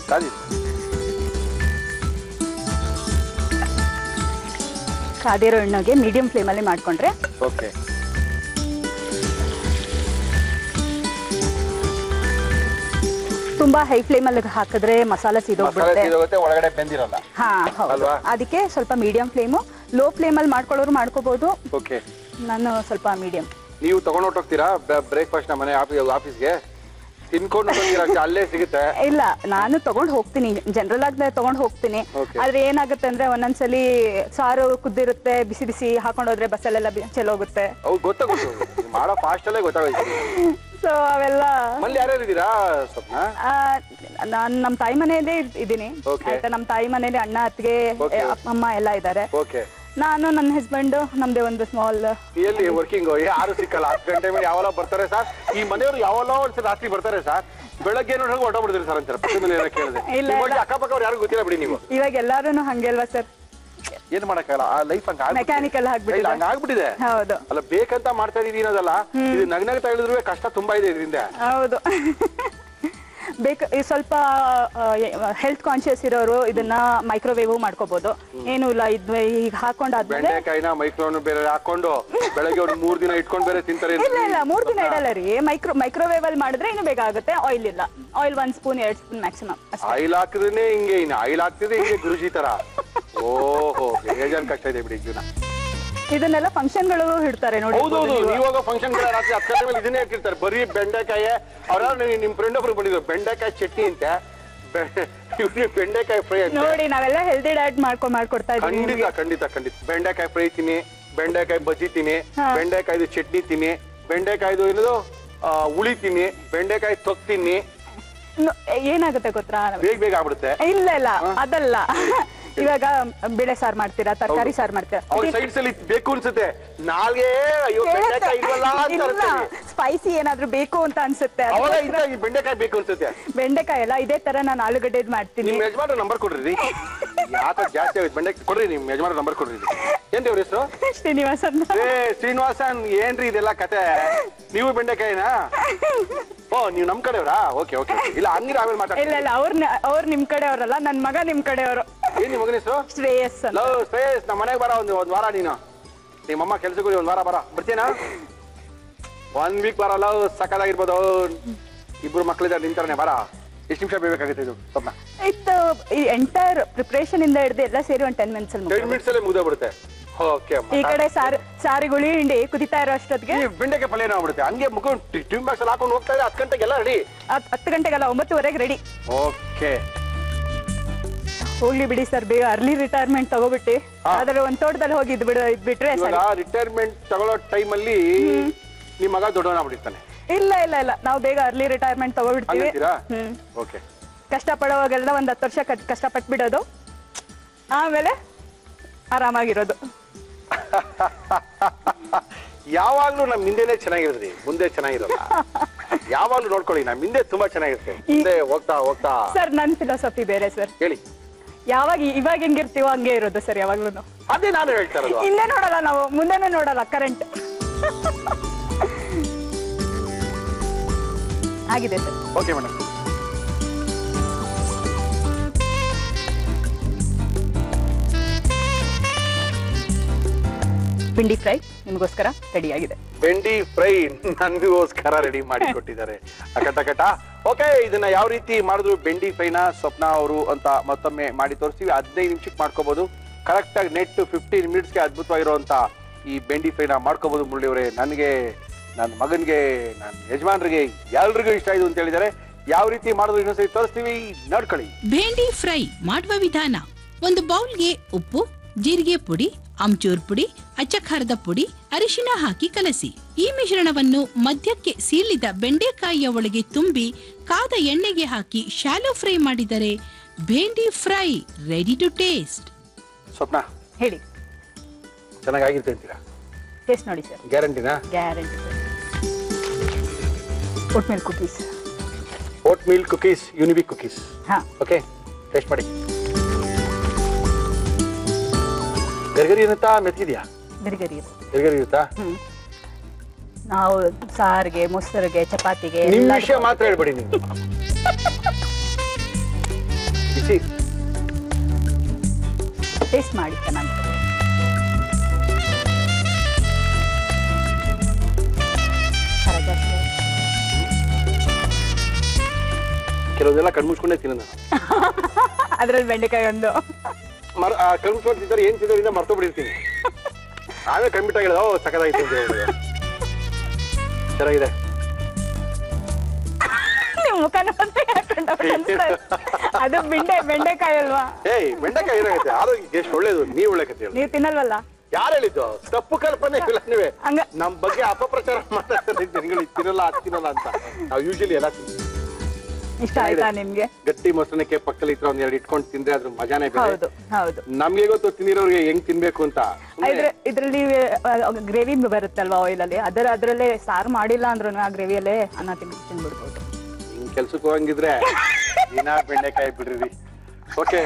ಕಾದಿರೋ ಎಣ್ಣೆಗೆ ಮೀಡಿಯಂ ಫ್ಲೇಮ್ ಅಲ್ಲಿ ಮಾಡ್ಕೊಂಡ್ರೆ ಓಕೆ. ತುಂಬಾ ಹೈ ಫ್ಲೇಮ್ ಅಲ್ಲಿ ಹಾಕಿದ್ರೆ ಮಸಾಲೆ ಸೀದೋಗ್ಬಿಡುತ್ತೆ, ಒಳಗಡೆ ಬೆಂದಿರಲ್ಲ. ಹಾ, ಹೌದು. ಅದಕ್ಕೆ ಸ್ವಲ್ಪ ಮೀಡಿಯಂ ಫ್ಲೇಮು, ಲೋ ಫ್ಲೇಮ್ ಅಲ್ಲಿ ಮಾಡ್ಕೊಳ್ಳೋರು ಮಾಡ್ಕೋಬಹುದು. ಓಕೆ, ನಾನು ಸ್ವಲ್ಪ ಮೀಡಿಯಂ. ನೀವು ತಗೊಂಡು ಹೊಟ್ಟೋಗ್ತೀರಾ ಬ್ರೇಕ್ಫಾಸ್ಟ್ ನ ಮನೆ ಆಫೀಸ್ಗೆ? ತಿನ್ಕೊಂಡು ಅಲ್ಲೇ ಸಿಗುತ್ತೆ? ಇಲ್ಲ, ನಾನು ತಗೊಂಡ್ ಹೋಗ್ತೀನಿ, ಜನರಲ್ ಆಗಿ ತಗೊಂಡ್ ಹೋಗ್ತೀನಿ. ಆದ್ರೆ ಏನಾಗುತ್ತೆ ಅಂದ್ರೆ ಒಂದೊಂದ್ಸಲಿ ಸಾರು ಕುದ್ದಿರುತ್ತೆ, ಬಿಸಿ ಬಿಸಿ ಹಾಕೊಂಡೋದ್ರೆ ಬಸ್ಸಲ್ಲೆಲ್ಲ ಚೆಲ್ಲೋಗುತ್ತೆ. ಗೊತ್ತಾಗುತ್ತೆ, ಮಾಡೋ ಫಾಸ್ಟ್ ಅಲ್ಲೇ ಗೊತ್ತಾಗುತ್ತೆ. ಸೊ ಅವೆಲ್ಲ. ಮನೇಲಿ ಯಾರ್ಯಾರು ಇದ್ದೀರಾ ಸ್ವಪ್ನ? ನಾನು ನಮ್ಮ ತಾಯಿ ಮನೆಯಲ್ಲೇ ಇದ್ದೀನಿ. ಆಯ್ತಾ, ನಮ್ಮ ತಾಯಿ ಮನೇಲಿ ಅಣ್ಣ, ಅತ್ತಿಗೆ, ಅಮ್ಮ ಎಲ್ಲ ಇದ್ದಾರೆ. ನಾನು, ನನ್ನ ಹಸ್ಬೆಂಡ್, ನಮ್ದೇ ಒಂದು ಸ್ಮಾಲ್. ಎಲ್ಲಿ ವರ್ಕಿಂಗ್? ಯಾರು ಸಿಕ್ಕಲ್ಲ. 10 ಗಂಟೆ ಮೇಲೆ ಯಾವಲ್ಲ ಬರ್ತಾರೆ ಸರ್. ಈ ಮನೆಯವರು ಯಾವಲ್ಲ ಒಂದ್ಸಲ ರಾತ್ರಿ ಬರ್ತಾರೆ ಸರ್. ಬೆಳಗ್ಗೆ ನೋಡಿ ಹೊರಟೋಗ್ಬಿಡ್ತೀರಿ ಸರ್ ಅಂತಾರೆ. ಪಕ್ಕದಲ್ಲಿ ಏನೋ ಕೇಳಿದೆ. ಅಕ್ಕಪಕ್ಕ ಅವ್ರು ಯಾರು ಗೊತ್ತಿಲ್ಲ ಬಿಡಿ ನೀವು. ಇವಾಗ ಎಲ್ಲಾರು ಹಂಗಲ್ವಾ ಸರ್? ಏನ್ ಮಾಡಕ್ಕಾಗಲ್ಲ, ಆ ಲೈಫ್ ಮೆಕ್ಯಾನಿಕಲ್ ಹಂಗಾಗ್ಬಿಟ್ಟಿದೆ. ಹೌದು, ಅಲ್ಲ, ಬೇಕಂತ ಮಾಡ್ತಾ ಇದೀವಿ ಅನ್ನೋದಲ್ಲ. ಇದು ನಗ್ನಗ್ತಾ ಹೇಳಿದ್ರು ಕಷ್ಟ ತುಂಬಾ ಇದೆ ಇದರಿಂದ. ಹೌದು. ಸ್ವಲ್ಪ ಹೆಲ್ತ್ ಕಾನ್ಶಿಯಸ್ ಇರೋರು ಇದನ್ನ ಮೈಕ್ರೋವೇವ್ ಮಾಡ್ಕೋಬಹುದು, ಏನು ಇಲ್ಲ. ಈಗ ಹಾಕೊಂಡಾದ್ಮೇಲೆ ಬೆಂಡೆಕಾಯಿನ ಮೈಕ್ರೋವೇವ್ ಬೇರೆ ಹಾಕೊಂಡು ಬೆಳಗ್ಗೆ ಒಂದು 3 ದಿನ ಇಟ್ಕೊಂಡು ಬೇರೆ ತಿಂತಾರೆ. ಇಲ್ಲ 3 ದಿನ ಇಡಲ್ಲ ರೀ. ಮೈಕ್ರೋವೇವ್ ಅಲ್ಲಿ ಮಾಡಿದ್ರೆ ಇನ್ನು ಬೇಗ ಆಗುತ್ತೆ. ಆಯಿಲ್ ಇಲ್ಲ, oil 1 spoon 2 spoon maximum. Oil ಹಾಕಿದ್ರೆ ಹಿಂಗೆ, ಇನ್ನು ಆಯಿಲ್ ಹಾಕ್ತಿದ್ರೆ ಹಿಂಗೆ ಗುರುಜಿ ತರ. ಓಹೋ, ಬೇಜಾನ್ ಕಷ್ಟ ಇದೆ ಬಿಡಿ ಜೀವನ. ಇದನ್ನೆಲ್ಲ ಫಂಕ್ಷನ್ ಗಳು ಇಡ್ತಾರೆ ನೋಡಿ. ಹೌದೌದು, ಇವಾಗ ಫಂಕ್ಷನ್ ರಾತ್ರಿ 10 ಗಂಟೆ ಮೇಲೆ ಇದನ್ನೇ ಹಾಕಿರ್ತಾರೆ, ಬರೀ ಬೆಂಡೆಕಾಯಿ. ಅವ್ರ ನಿಮ್ ಫ್ರೆಂಡ್ ಒಬ್ರು ಬಂದಿದ್ರು, ಬೆಂಡೆಕಾಯಿ ಚಟ್ನಿ ಅಂತ, ಬೆಂಡೆಕಾಯಿ ಫ್ರೈ ಅಂತ. ನೋಡಿ, ನಾವೆಲ್ಲ ಹೆಲ್ದಿ ಡಯಟ್ ಮಾಡ್ಕೊಡ್ತಾ ಇದ್ದೀವಿ. ಖಂಡಿತ ಖಂಡಿತ ಖಂಡಿತ. ಬೆಂಡೆಕಾಯಿ ಫ್ರೈ ತಿನ್ನಿ, ಬೆಂಡೆಕಾಯಿ ಬಜ್ಜಿ ತಿನ್ನಿ, ಬೆಂಡೆಕಾಯ್ದು ಚಟ್ನಿ ತಿನ್ನಿ, ಬೆಂಡೆಕಾಯ್ದು ಏನದು ಹುಳಿ ತಿನ್ನಿ, ಬೆಂಡೆಕಾಯಿ ತೊಕ್ ತಿನ್ನಿ. ಏನಾಗುತ್ತೆ ಗೊತ್ತಾ? ಬೇಗ ಆಗ್ಬಿಡುತ್ತೆ. ಇಲ್ಲ ಅದಲ್ಲ. ಇವಾಗ ಬೇಳೆ ಸಾರು ಮಾಡ್ತೀರಾ, ತರಕಾರಿ ಸಾರು ಮಾಡ್ತೀರಾ, ಅವ್ರ ಸೈಡ್ಸ್ ಅಲ್ಲಿ ಬೇಕು ಅನ್ಸುತ್ತೆ. ನಾಲ್ಗೆ ಅಯ್ಯೋ ಬೆಂಡೆಕಾಯಿ ಇಲ್ವಲ್ಲ ಅಂತ ಅನ್ಸುತ್ತೆ. ಸ್ಪೈಸಿ ಏನಾದ್ರು ಬೇಕು ಅಂತ ಅನ್ಸುತ್ತೆ. ಅವಾಗ ಈ ಬೆಂಡೆಕಾಯಿ ಬೇಕು ಅನ್ಸುತ್ತೆ. ಬೆಂಡೆಕಾಯಿ ಎಲ್ಲ ಇದೇ ತರ ನಾನು ಆಲೂಗಡ್ಡೆದ್ ಮಾಡ್ತೀನಿ. ನಿಮ್ ಯಜಮಾನ್ರ ನಂಬರ್ ಕೊಡ್ರಿ. ಯಾಕ ಜಾಸ್ತಿ ಆಗುತ್ತೆ ಬೆಂಡೆಕಾಯಿ ಕೊಡ್ರಿ. ನಿಮ್ ಯಜಮಾನ್ರ ನಂಬರ್ ಕೊಡ್ರಿ. ಏನ್ರಿ ಅವ್ರ ಹೆಸರು? ಶ್ರೀನಿವಾಸನ್. ಶ್ರೀನಿವಾಸನ್ ಏನ್ರಿ ಇದೆಲ್ಲ ಕತೆ? ನೀವು ಬೆಂಡೆಕಾಯಿನಾ? ಓ ನೀವು ನಮ್ ಕಡೆಯವ್ರಾ? Okay okay. ಇಲ್ಲ ಹಂಗಿರ ಆಮೇಲೆ ಮಾತಾಡ್ತೀನಿ. ಇಲ್ಲ ಅವ್ರು ನಿಮ್ ಕಡೆ ಅವರಲ್ಲ, ನನ್ ಮಗ ನಿಮ್ ಕಡೆಯವರು. ಏನ್ ನಿಮ್ ಮಗನ ಹೆಸರು? ಶ್ರೇಯಸ್. ಶ್ರೇಯಸ್, ನಮ್ಮ ಮನೆಗೆ ಬರ ಒಂದ್ ವಾರ. ನೀನು ನಿಮ್ಮಮ್ಮ ಕೆಲ್ಸಕ್ಕೆ ಒಂದ್ ವಾರ ಬರ. ಬರ್ತೀನಾ? 1 ವೀಕ್ ಬರಲ್ಲ. ಸಕ್ಕದಾಗಿರ್ಬೋದು. ಇಬ್ರು ಮಕ್ಳಿದ್ದಾರೆ ನಿಂತಾರನೆ. ಬರ. ಎಷ್ಟು ನಿಮಿಷ ಬೇಕಾಗುತ್ತೆ ಇದು ಸ್ವಪ್ನ? ಈ ಎಂಟೈರ್ ಪ್ರಿಪರೇಷನ್ ಇಂದ ಹಿಡಿದು ಎಲ್ಲ ಸೇರಿ ಒಂದು 10 ಮಿನಿಟ್ಸ್ ಅಲ್ಲಿ 10 ಮಿನಿಟ್ಸ್ ಅಲ್ಲೇ ಮುಗ್ದೋಗ್ಬಿಡುತ್ತೆ. ಓಕೆ. ಈ ಕಡೆ ಸಾರಿಗುಳಿ ಹಿಂಡಿ ಕುದಿತಾ ಇರೋ ಅಷ್ಟೊತ್ತಿಗೆ ಬೆಂಡೆಕಾಯಿ ಪಲ್ಯ ಆಗ್ಬಿಡುತ್ತೆ. ಹಂಗೆ ಮುಗ್ಕೊಂಡು ಟಿಫಿನ್ ಬಾಕ್ಸ್ ಹಾಕೊಂಡು ಹೋಗ್ತಾ ಇದೆ. 10 ಗಂಟೆಗೆಲ್ಲ ರೆಡಿ. 10 ಗಂಟೆಗೆಲ್ಲ 9:30 ರೆಡಿ. ಓಕೆ. ಹೋಗ್ಲಿ ಬಿಡಿ ಸರ್, ಬೇಗ ಅರ್ಲಿ ರಿಟೈರ್ಮೆಂಟ್ ತಗೋಬಿಟ್ಟಿ. ಆದ್ರೆ ಒಂದ್ ತೋಟದಲ್ಲಿ ಹೋಗಿ ಇದ್ಬಿಟ್ರೆ ರಿಟೈರ್ಮೆಂಟ್ ತಗೊಳ್ಳೋ ಟೈಮ್ ಅಲ್ಲಿ ನಿಮ್ ಮಗ ದೊಡ್ಡವನಾಗ್ಬಿಟ್ಟಿರ್ತಾನೆ. ಇಲ್ಲ ಇಲ್ಲ ಇಲ್ಲ, ನಾವು ಬೇಗ ಅರ್ಲಿ ರಿಟೈರ್ಮೆಂಟ್ ತಗೋಬಿಡ್ತೀವಿ. ಓಕೆ. ಕಷ್ಟ ಪಡೋವಾಗೆಲ್ಲ ಒಂದ್ 10 ವರ್ಷ ಕಷ್ಟ ಪಟ್ಬಿಡೋದು, ಆಮೇಲೆ ಆರಾಮಾಗಿರೋದು. ಯಾವಾಗ್ಲೂ ನಮ್ ಹಿಂದೆನೆ ಚೆನ್ನಾಗಿರೋದ್ರಿ, ಮುಂದೆ ಚೆನ್ನಾಗಿರಲ್ಲ. ಯಾವಾಗ್ಲೂ ನೋಡ್ಕೊಳ್ಳಿ, ನಮ್ ಹಿಂದೆ ತುಂಬಾ ಚೆನ್ನಾಗಿರುತ್ತೆ. ಮುಂದೆ ಹೋಗ್ತಾ ಹೋಗ್ತಾ. ಸರ್ ನನ್ ಫಿಲಾಸಫಿ ಬೇರೆ ಸರ್. ಹೇಳಿ. ಇವಾಗ ಹೆಂಗಿರ್ತೀವೋ ಹಂಗೆ ಇರೋದು ಸರ್ ಯಾವಾಗ್ಲೂ. ಅದೇ ನಾನು ಹೇಳ್ತಾ ಇರೋದು. ಹಿಂದೆ ನೋಡಲ್ಲ ನಾವು, ಮುಂದೆನೂ ನೋಡಲ್ಲ. ಕರೆಂಟ್ ಆಗಿದೆ ಸರ್. Okay madam. ಬೆಂಡಿ ಫ್ರೈ ನಿಮಗೋಸ್ಕರ ರೆಡಿ ಆಗಿದೆ. ಬೆಂಡಿ ಫ್ರೈ ನನ್ಗೋಸ್ಕರ ರೆಡಿ ಮಾಡಿ ಕೊಟ್ಟಿದ್ದಾರೆ ಅಕಟ. ಓಕೆ, ಇದನ್ನ ಯಾವ ರೀತಿ ಮಾಡಿದ್ರು ಬೆಂಡಿ ಫ್ರೈನ ಸ್ವಪ್ನ ಅವರು ಅಂತ ಮತ್ತೊಮ್ಮೆ ಮಾಡಿ ತೋರಿಸ್ತೀವಿ. 15 ನಿಮಿಷಕ್ಕೆ ಮಾಡ್ಕೋಬಹುದು. ಕರೆಕ್ಟ್ ಆಗಿ ನೆಟ್ 15 ಮಿನಿಟ್ಸ್ಗೆ ಅದ್ಭುತವಾಗಿರುವಂತ ಈ ಬೆಂಡಿ ಫ್ರೈನ ಮಾಡ್ಕೋಬಹುದು. ಮುರಳಿಯವರೇ, ನನಗೆ, ನನ್ನ ಮಗನ್ಗೆ, ನನ್ನ ಯಜಮಾನ್ರಿಗೆ ಎಲ್ರಿಗೂ ಇಷ್ಟ ಆಯ್ತು ಅಂತ ಹೇಳಿದ್ದಾರೆ. ಯಾವ ರೀತಿ ಮಾಡಿದ್ರು ಇನ್ನೊಂದ್ಸರಿ ತೋರಿಸ್ತೀವಿ, ನೋಡ್ಕೊಳ್ಳಿ. ಭೇಂಡಿ ಫ್ರೈ ಮಾಡುವ ವಿಧಾನ: ಒಂದು ಬೌಲ್ಗೆ ಉಪ್ಪು, ಜೀರಿಗೆ ಪುಡಿ, ಆಮ್ಚೂರ್ ಪುಡಿ, ಅಚ್ಚಖಾರದ ಪುಡಿ, ಅರಿಶಿನ ಹಾಕಿ ಕಲಸಿ. ಈ ಮಿಶ್ರಣವನ್ನು ಮಧ್ಯಕ್ಕೆ ಸೀಳಿದ ಬೆಂಡೆಕಾಯಿಯ ಒಳಗೆ ತುಂಬಿ ಕಾದ ಎಣ್ಣೆಗೆ ಹಾಕಿ ಶಾಲೋ ಫ್ರೈ ಮಾಡಿದರೆ bhindi fry ready to taste. Swapna ಹೇಳಿ. ಚೆನ್ನಾಗಿರುತ್ತೆ ಅಂತೀರಾ? ಟೇಸ್ಟ್ ನೋಡಿ ಸರ್. ಗ್ಯಾರಂಟಿನಾ? Guarantee sir. Oat milk cookies. Oat milk cookies, Unibic cookies. ಹಾ. ಓಕೆ, ಟೇಸ್ಟ್ ಮಾಡಿ. ಗರ್ಗರಿ ಇರುತ್ತಾ, ಮೆತ್ತಿದ್ಯಾ? ಗರಿಗರಿ ಇರುತ್ತಾ? ನಾವು ಸಾರಿಗೆ, ಮೊಸರಿಗೆ, ಚಪಾತಿಗೆ ನಿಮ್ ವಿಷಯ ಮಾತ್ರ ಹೇಳ್ಬೇಡಿ ನೀವು. ಬಿಸಿ ಟೇಸ್ಟ್ ಮಾಡಿ ಚೆನ್ನಾಗಿ. ಕೆಲವೊಂದೆಲ್ಲ ಕಣ್ಮುಚ್ಕೊಂಡೇ ತಿನ್ನ. ಅದ್ರಲ್ಲಿ ಬೆಂಡೆಕಾಯಿ ಒಂದು ಕಣ್ಮುಚ್ಕೊಂಡು ತಿಂತಾರೆ. ಏನ್ ತಿನ್ನೋದ್ರಿಂದ ಮರ್ತೋಗ್ಬಿಟ್ಟಿರ್ತೀನಿ. ಆಮೇಲೆ ಕಣ್ಬಿಟ್ಟಾಗ ಹೇಳೋದು, ಓ ಸಕ್ಕದಾಗಿತ್ತು ಅಂತ ಹೇಳಿ. ಚೆನ್ನಾಗಿದೆ. ಅದು ಬೆಂಡೆಕಾಯಿ ಅಲ್ವಾ? ಏಯ್, ಬೆಂಡೆಕಾಯಿ ಏನಾಗುತ್ತೆ, ಆರೋಗ್ಯಕ್ಕೆ ಎಷ್ಟು ಒಳ್ಳೇದು. ನೀವ್ ಒಳ್ಳೆ ಕತೆ ಹೇಳಿ. ನೀವು ತಿನ್ನಲ್ವಲ್ಲ? ಯಾರು ಹೇಳಿದ್ದು? ತಪ್ಪು ಕಲ್ಪನೆ ಇಲ್ಲ. ನೀವೇ ನಮ್ ಬಗ್ಗೆ ಅಪಪ್ರಚಾರ ಮಾತಾಡ್ತಾರೆ. ಜನಗಳು ತಿನ್ನಲ್ಲ, ಅದು ತಿನ್ನಲ್ಲ ಅಂತ. ನಾವು ಯೂಶಲಿ ಎಲ್ಲ ತಿಂತೀವಿ. ಇಷ್ಟ ಆಯ್ತಾ ನಿಮ್ಗೆ? ಗಟ್ಟಿ ಮೊಸರನಕ್ಕೆ ಪಕ್ಕದಲ್ಲಿ ಇತ್ರ ಒಂದ್ 2 ಇಟ್ಕೊಂಡು ತಿಂದ್ರೆ ಅದ್ರ ಮಜಾನೇ ಬೇರೆ. ಹೌದು ಹೌದು. ನಮ್ಗೆ ಗೊತ್ತು ತಿಂದಿರೋರಿಗೆ ಹೆಂಗ್ ತಿನ್ಬೇಕು ಅಂತ. ಇದ್ರಲ್ಲಿ ಗ್ರೇವಿ ಬರುತ್ತಲ್ವಾ ಆಯಿಲ್ ಅಲ್ಲಿ, ಅದ್ರಲ್ಲೇ ಸಾರು ಮಾಡಿಲ್ಲ ಅಂದ್ರೂ ಆ ಗ್ರೇವಿಯಲ್ಲೇ ಅನ್ನ ತಿನ್ಬಿಡ್ಬೋದು. ಹಿಂಗ್ ಕೆಲ್ಸಕ್ಕೆ ಹೋಗಂಗಿದ್ರೆ ದಿನ ಬೆಂಡೆಕಾಯಿ ಬಿಡ್ರಿ. ಓಕೆ,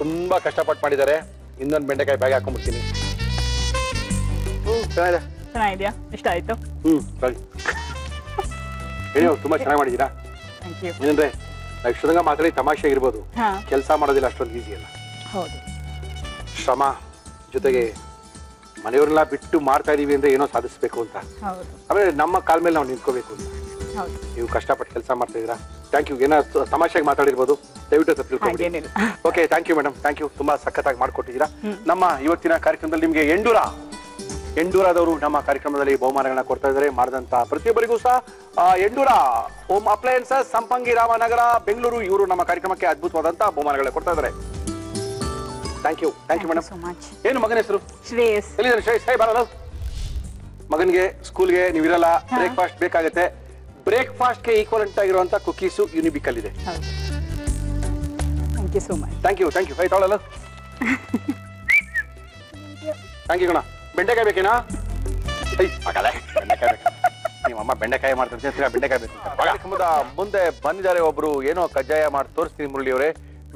ತುಂಬಾ ಕಷ್ಟಪಟ್ಟು ಮಾಡಿದ್ದಾರೆ. ಇನ್ನೊಂದು ಬೆಂಡೆಕಾಯಿ ಬ್ಯಾಗ್ ಹಾಕೊಂಡ್ಬಿಡ್ತೀನಿ. ಚೆನ್ನಾಗಿದ್ಯಾ? ಇಷ್ಟ ಆಯ್ತು? ಸರಿ. ಹೇಳಿ, ತುಂಬಾ ಚೆನ್ನಾಗಿ ಮಾಡಿದೀರಾ. ಏನಂದ್ರೆ ನಾವು ಇಷ್ಟೊಂಗ ಮಾತಾಡಿ ತಮಾಷೆ ಇರ್ಬೋದು, ಕೆಲಸ ಮಾಡೋದಿಲ್ಲ ಅಷ್ಟೊಂದು ಈಸಿ ಅಲ್ಲ. ಹೌದು. ಶ್ರಮ ಜೊತೆಗೆ ಮನೆಯವರೆಲ್ಲ ಬಿಟ್ಟು ಮಾಡ್ತಾ ಇದೀವಿ ಅಂದ್ರೆ ಏನೋ ಸಾಧಿಸ್ಬೇಕು ಅಂತ. ಆಮೇಲೆ ನಮ್ಮ ಕಾಲ ಮೇಲೆ ನಾವು ನಿಂತ್ಕೋಬೇಕು ಅಂತ. ನೀವು ಕಷ್ಟಪಟ್ಟು ಕೆಲಸ ಮಾಡ್ತಾ ಇದೀರಾ. Thank you. ಏನೋ ತಮಾಷೆಗೆ ಮಾತಾಡಿರ್ಬೋದು, ದಯವಿಟ್ಟು ತಿಳ್ಕೊಂಡ್ಬಿಡಿ. Okay, thank you madam, thank you. ತುಂಬಾ ಸಖತ್ತಾಗಿ ಮಾಡ್ಕೊಟ್ಟಿದ್ದೀರಾ. ನಮ್ಮ ಇವತ್ತಿನ ಕಾರ್ಯಕ್ರಮದಲ್ಲಿ ನಿಮ್ಗೆ ಎಂಡೂರಾದವರು ನಮ್ಮ ಕಾರ್ಯಕ್ರಮದಲ್ಲಿ ಬಹುಮಾನಗಳನ್ನ ಕೊಡ್ತಾ ಇದ್ದಾರೆ. ಮಾಡಿದಂತ ಪ್ರತಿಯೊಬ್ಬರಿಗೂ ಸಹ ಎಂಡೂರಾ ಹೋಮ್ ಅಪ್ಲಯನ್ಸಸ್, ಸಂಪಂಗಿ ರಾಮನಗರ, ಬೆಂಗಳೂರು, ಇವರು ನಮ್ಮ ಕಾರ್ಯಕ್ರಮಕ್ಕೆ ಅದ್ಭುತವಾದಂತ ಬಹುಮಾನಗಳನ್ನ ಕೊಡ್ತಾ ಇದ್ದಾರೆ. Thank you madam. ಏನು ಮಗನ ಹೆಸರು? ಶ್ರೇಯಸ್. ಎಲ್ಲಿದ್ದಾರೆ ಶ್ರೇಯಸ್? ಬರಲ್ಲ. ಮಗನ್ಗೆ ಸ್ಕೂಲ್ಗೆ ನೀವಿರಲ್ಲ, ಬ್ರೇಕ್ಫಾಸ್ಟ್ ಬೇಕಾಗುತ್ತೆ. ಬ್ರೇಕ್ಫಾಸ್ಟ್ಗೆ ಈಕ್ವಲೆಂಟ್ ಆಗಿರುವಂತ ಕುಕೀಸು ಯುನಿಬಿಕ್ ಅಲ್ಲಿ ಇದೆ. Thank you so much. Thank you. ತೊಗೊಳ್ಳಲ್ಲ. ಥ್ಯಾಂಕ್ ಯು ಕಣ. ಬೆಂಡೆಕಾಯಿ ಬೇಕೇನಾ? ಆಗಲ್ಲ, ಬೆಂಡೆಕಾಯಿ ಬೇಕು. ನಿಮ್ಮಮ್ಮ ಬೆಂಡೆಕಾಯಿ ಮಾಡ್ತಾರೆ, ಬೆಂಡೆಕಾಯಿ ಬೇಕು. ಕಾರ್ಯಕ್ರಮದ ಮುಂದೆ ಬಂದಿದ್ದಾರೆ ಒಬ್ರು, ಏನೋ ಕಜ್ಜಾಯ ಮಾಡಿ ತೋರಿಸ್ತೀನಿ ಮುರಳಿ ಅವರೇ.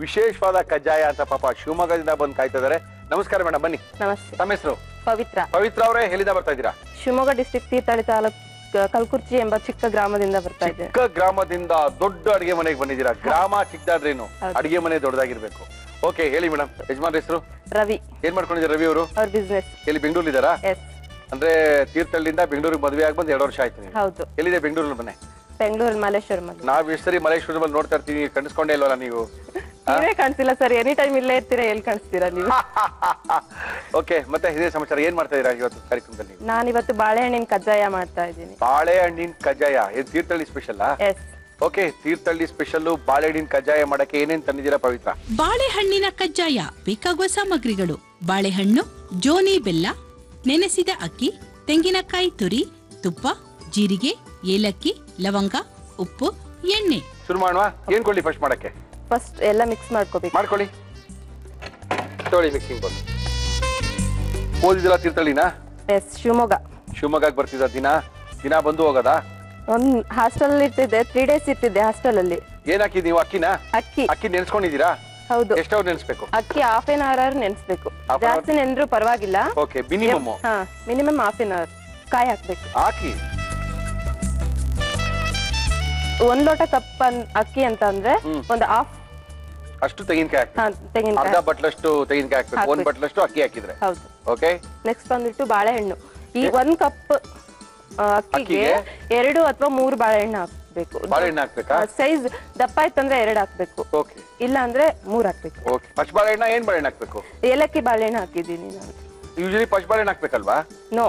ವಿಶೇಷವಾದ ಕಜ್ಜಾಯ ಅಂತ ಪಾಪ ಶಿವಮೊಗ್ಗದಿಂದ ಬಂದು ಕಾಯ್ತಾ ಇದಾರೆ. ನಮಸ್ಕಾರ ಮೇಡಮ್, ಬನ್ನಿ. ನಮಸ್ತೆ. ತಮ್ಮ ಹೆಸರು? ಪವಿತ್ರ. ಪವಿತ್ರ ಅವರೇ, ಎಲ್ಲಿಂದ ಬರ್ತಾ ಇದ್ದೀರಾ? ಶಿವಮೊಗ್ಗ ಡಿಸ್ಟ್ರಿಕ್ಟ್ ತೀರ್ಥಹಳ್ಳಿ ತಾಲೂಕು ಕಲ್ಕುರ್ಚಿ ಎಂಬ ಚಿಕ್ಕ ಗ್ರಾಮದಿಂದ ಬರ್ತಾ ಇದ್ದೆ. ಚಿಕ್ಕ ಗ್ರಾಮದಿಂದ ದೊಡ್ಡ ಅಡಿಗೆ ಮನೆಗೆ ಬಂದಿದ್ದೀರಾ. ಗ್ರಾಮ ಚಿಕ್ಕದಾದ್ರೇನು, ಅಡಿಗೆ ಮನೆ ದೊಡ್ಡದಾಗಿರ್ಬೇಕು. ಓಕೆ, ಹೇಳಿ ಮೇಡಮ್. ಯಜಮಾನ್ ಹೆಸರು? ರವಿ. ಏನ್ ಮಾಡ್ಕೊಂಡಿದ್ದಾರೆ ರವಿ ಅವರು? ಅವ್ರ ಬಿಸ್ನೆಸ್. ಎಲ್ಲಿ, ಬೆಂಗಳೂರು ಇದ್ದಾರಾ? ಎಸ್. ಅಂದ್ರೆ ತೀರ್ಥಹಳ್ಳಿಯಿಂದ ಬೆಂಗಳೂರಿಗೆ ಮದುವೆ ಆಗಿ ಬಂದು 2 ವರ್ಷ ಆಯ್ತು ನೀವು? ಹೌದು. ಎಲ್ಲಿದೆ ಬೆಂಗಳೂರಲ್ಲಿ ಮನೆ? ಬೆಂಗಳೂರಲ್ಲಿ ಮಲ್ಲೇಶ್ವರ ಮನೆ. ನಾವ್ ಎಷ್ಟು ಸರಿ ಮಲ್ಲೇಶ್ವರದಲ್ಲಿ ನೋಡ್ತಾ ಇರ್ತೀವಿ, ಕಾಣಿಸ್ಕೊಂಡೇ ಇಲ್ವಲ್ಲ ನೀವು? ನೀವೇ ಕಾಣಿಸಿಲ್ಲ ಸರ್, ಎನಿ ಟೈಮ್ ಇಲ್ಲೇ ಇರ್ತೀರಾ, ಎಲ್ಲಿ ಕಾಣಿಸ್ತೀರಾ ನೀವು? ಓಕೆ, ಮತ್ತೆ ಇದೇ ಸಮಾಚಾರ. ಏನ್ ಮಾಡ್ತಾ ಇದೀರಾ ಇವತ್ತು ಕಾರ್ಯಕ್ರಮದಲ್ಲಿ? ನಾನಿವತ್ತು ಬಾಳೆಹಣ್ಣಿನ ಕಜ್ಜಾಯ ಮಾಡ್ತಾ ಇದ್ದೀನಿ. ಬಾಳೆಹಣ್ಣಿನ ಕಜ್ಜಾಯ, ಇದು Thirthahalli special? Yes. Okay, Thirthahalli special ಬಾಳೆಹಣ್ಣಿನ ಕಜ್ಜಾಯ ಮಾಡಕ್ಕೆ ಏನೇನ್ ತಂದಿದ್ದೀರಾ ಪವಿತ್ರ? ಬಾಳೆಹಣ್ಣಿನ ಕಜ್ಜಾಯ ಬೇಕಾಗುವ ಸಾಮಗ್ರಿಗಳು: ಬಾಳೆಹಣ್ಣು, ಜೋನಿ ಬೆಲ್ಲ, ನೆನೆಸಿದ ಅಕ್ಕಿ, ತೆಂಗಿನಕಾಯಿ ತುರಿ, ತುಪ್ಪ, ಜೀರಿಗೆ, ಏಲಕ್ಕಿ, ಲವಂಗ, ಉಪ್ಪು, ಎಣ್ಣೆ. ಶುರು ಮಾಡುವ. ಏನ್ ಕೊಡ್ಲಿ ಫಸ್ಟ್ ಮಾಡಕ್ಕೆ? ಫಸ್ಟ್ ಎಲ್ಲ ಮಿಕ್ಸ್ ಮಾಡ್ಕೋಬೇಕು. ಮಾಡ್ಕೊಳ್ಳಿ, ತೊಳಿ ಮಿಕ್ಸಿಂಗ್ ಬಂದು. ಓದಿದಿಲ್ಲ ತೀರ್ಥಹಳ್ಳಿನ? ಎಸ್, ಶಿವಮೊಗ್ಗ. ಶಿವಮೊಗ್ಗಕ್ಕೆ ಬರ್ತಿದ್ದ ದಿನ ಬಂದು ಹೋಗೋದಾ? ಒಂದ್ ಹಾಸ್ಟೆಲ್ ಇರ್ತಿದ್ದೆ, 3 days ಇರ್ತಿದ್ದೆ ಹಾಸ್ಟೆಲ್ ಅಲ್ಲಿ. ಏನ್ ಹಾಕಿ ನೀವು? ಅಕ್ಕಿನ? ಅಕ್ಕಿ ನೆನ್ಸ್ಕೊಂಡಿದ್ದೀರಾ? ಹೌದು. ಎಷ್ಟು ಅವರ್ ನೆನ್ಸ್ಬೇಕು? ಅಕ್ಕಿ ½ an hour ನೆನ್ಸ್ಬೇಕು. ಜಾಸ್ತಿ ನೆಂದ್ರು ಪರವಾಗಿಲ್ಲ. Okay, minimum? Minimum ½ an hour. ಕಾಯಿ ಹಾಕ್ಬೇಕು. ಹಾಕಿ 1 ಲೋಟ ಕಪ್ ಅಕ್ಕಿ ಅಂತ ಅಂದ್ರೆ ಒಂದು ಹಾಫ್ ಅಷ್ಟು ತೆಂಗಿನಕಾಯಿ ಹಾಕ್ಬೇಕು. ತೆಂಗಿನಕಾಯಿ ಅರ್ಧ ಬಟ್ಲಷ್ಟು ತೆಂಗಿನಕಾಯಿ ಹಾಕ್ಬೇಕು. 1 ಬಟ್ಲಷ್ಟು ಅಕ್ಕಿ ಹಾಕಿದ್ರೆ. ಹೌದು. ಓಕೆ, ನೆಕ್ಸ್ಟ್ ಬಂದ್ಬಿಟ್ಟು ಬಾಳೆಹಣ್ಣು. ಈ 1 ಕಪ್ ಅಕ್ಕಿಗೆ 2 ಅಥವಾ 3 ಬಾಳೆಹಣ್ಣು ಹಾಕ್ಬೇಕು. ಬಾಳೆಹಣ್ಣು ಹಾಕ್ಬೇಕಾ? ಸೈಜ್ ದಪ್ಪ ಆಯ್ತಂದ್ರೆ 2 ಹಾಕ್ಬೇಕು. ಓಕೆ. ಇಲ್ಲ ಅಂದ್ರೆ 3 ಹಾಕ್ಬೇಕು. ಓಕೆ. ಪಚ್ ಬಾಳೆಹಣ್ಣ ಏನ್ ಬಾಳೆಹಣ್ಣು ಹಾಕ್ಬೇಕು? ಏಲಕ್ಕಿ ಬಾಳೆಹಣ್ಣು ಹಾಕಿದ್ದೀನಿ ನಾನು. ಯೂಶಲಿ ಪಚ್ ಬಾಳೆಹಣ್ಣು ಹಾಕ್ಬೇಕಲ್ವಾ? ನೋ,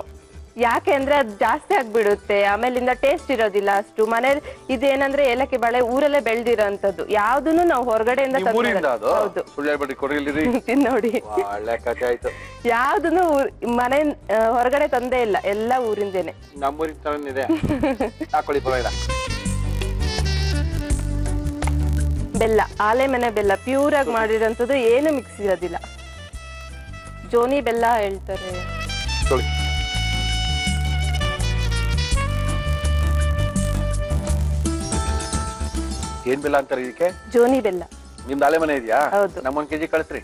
ಯಾಕೆ ಅಂದ್ರೆ ಅದು ಜಾಸ್ತಿ ಆಗ್ಬಿಡುತ್ತೆ, ಆಮೇಲಿಂದ ಟೇಸ್ಟ್ ಇರೋದಿಲ್ಲ ಅಷ್ಟು. ಮನೇಲಿ ಇದೇನಂದ್ರೆ ಏಲಕ್ಕಿ ಬಾಳೆ ಊರಲ್ಲೇ ಬೆಳ್ದಿರೋ ಅಂತದ್ದು, ಯಾವ್ದನ್ನು ನಾವು ಹೊರಗಡೆಯಿಂದ ಹೌದು. ನೋಡಿ, ಒಳ್ಳೆ ಕಥೆ ಆಯ್ತು. ಯಾವ್ದನ್ನು ಮನೆ ಹೊರಗಡೆ ತಂದೇ ಇಲ್ಲ, ಎಲ್ಲ ಊರಿಂದೇನೆ. ನಮ್ಮೂರಿನ ತರನಿದೆ. ಹಾಕೊಳ್ಳಿ, ಪರವಾಗಿಲ್ಲ. ಬೆಲ್ಲ, ಆಲೆ ಮನೆ ಬೆಲ್ಲ, ಪ್ಯೂರ್ ಆಗಿ ಮಾಡಿರೋಂಥದ್ದು, ಏನು ಮಿಕ್ಸ್ ಇರೋದಿಲ್ಲ. ಜೋನಿ ಬೆಲ್ಲ ಹೇಳ್ತಾರೆ. ಏನ್ ಬೆಲ್ಲ ಅಂತಾರೆ ಇದಕ್ಕೆ? ಜೋನಿ ಬೆಲ್ಲ. ನಿಮ್ದು ಆಲೆ ಮನೆ ಇದೆಯಾ? ಹೌದು. ನಮ್ಮೊಂದ್ ಕೆಜಿ ಕಳಿಸ್ರಿ.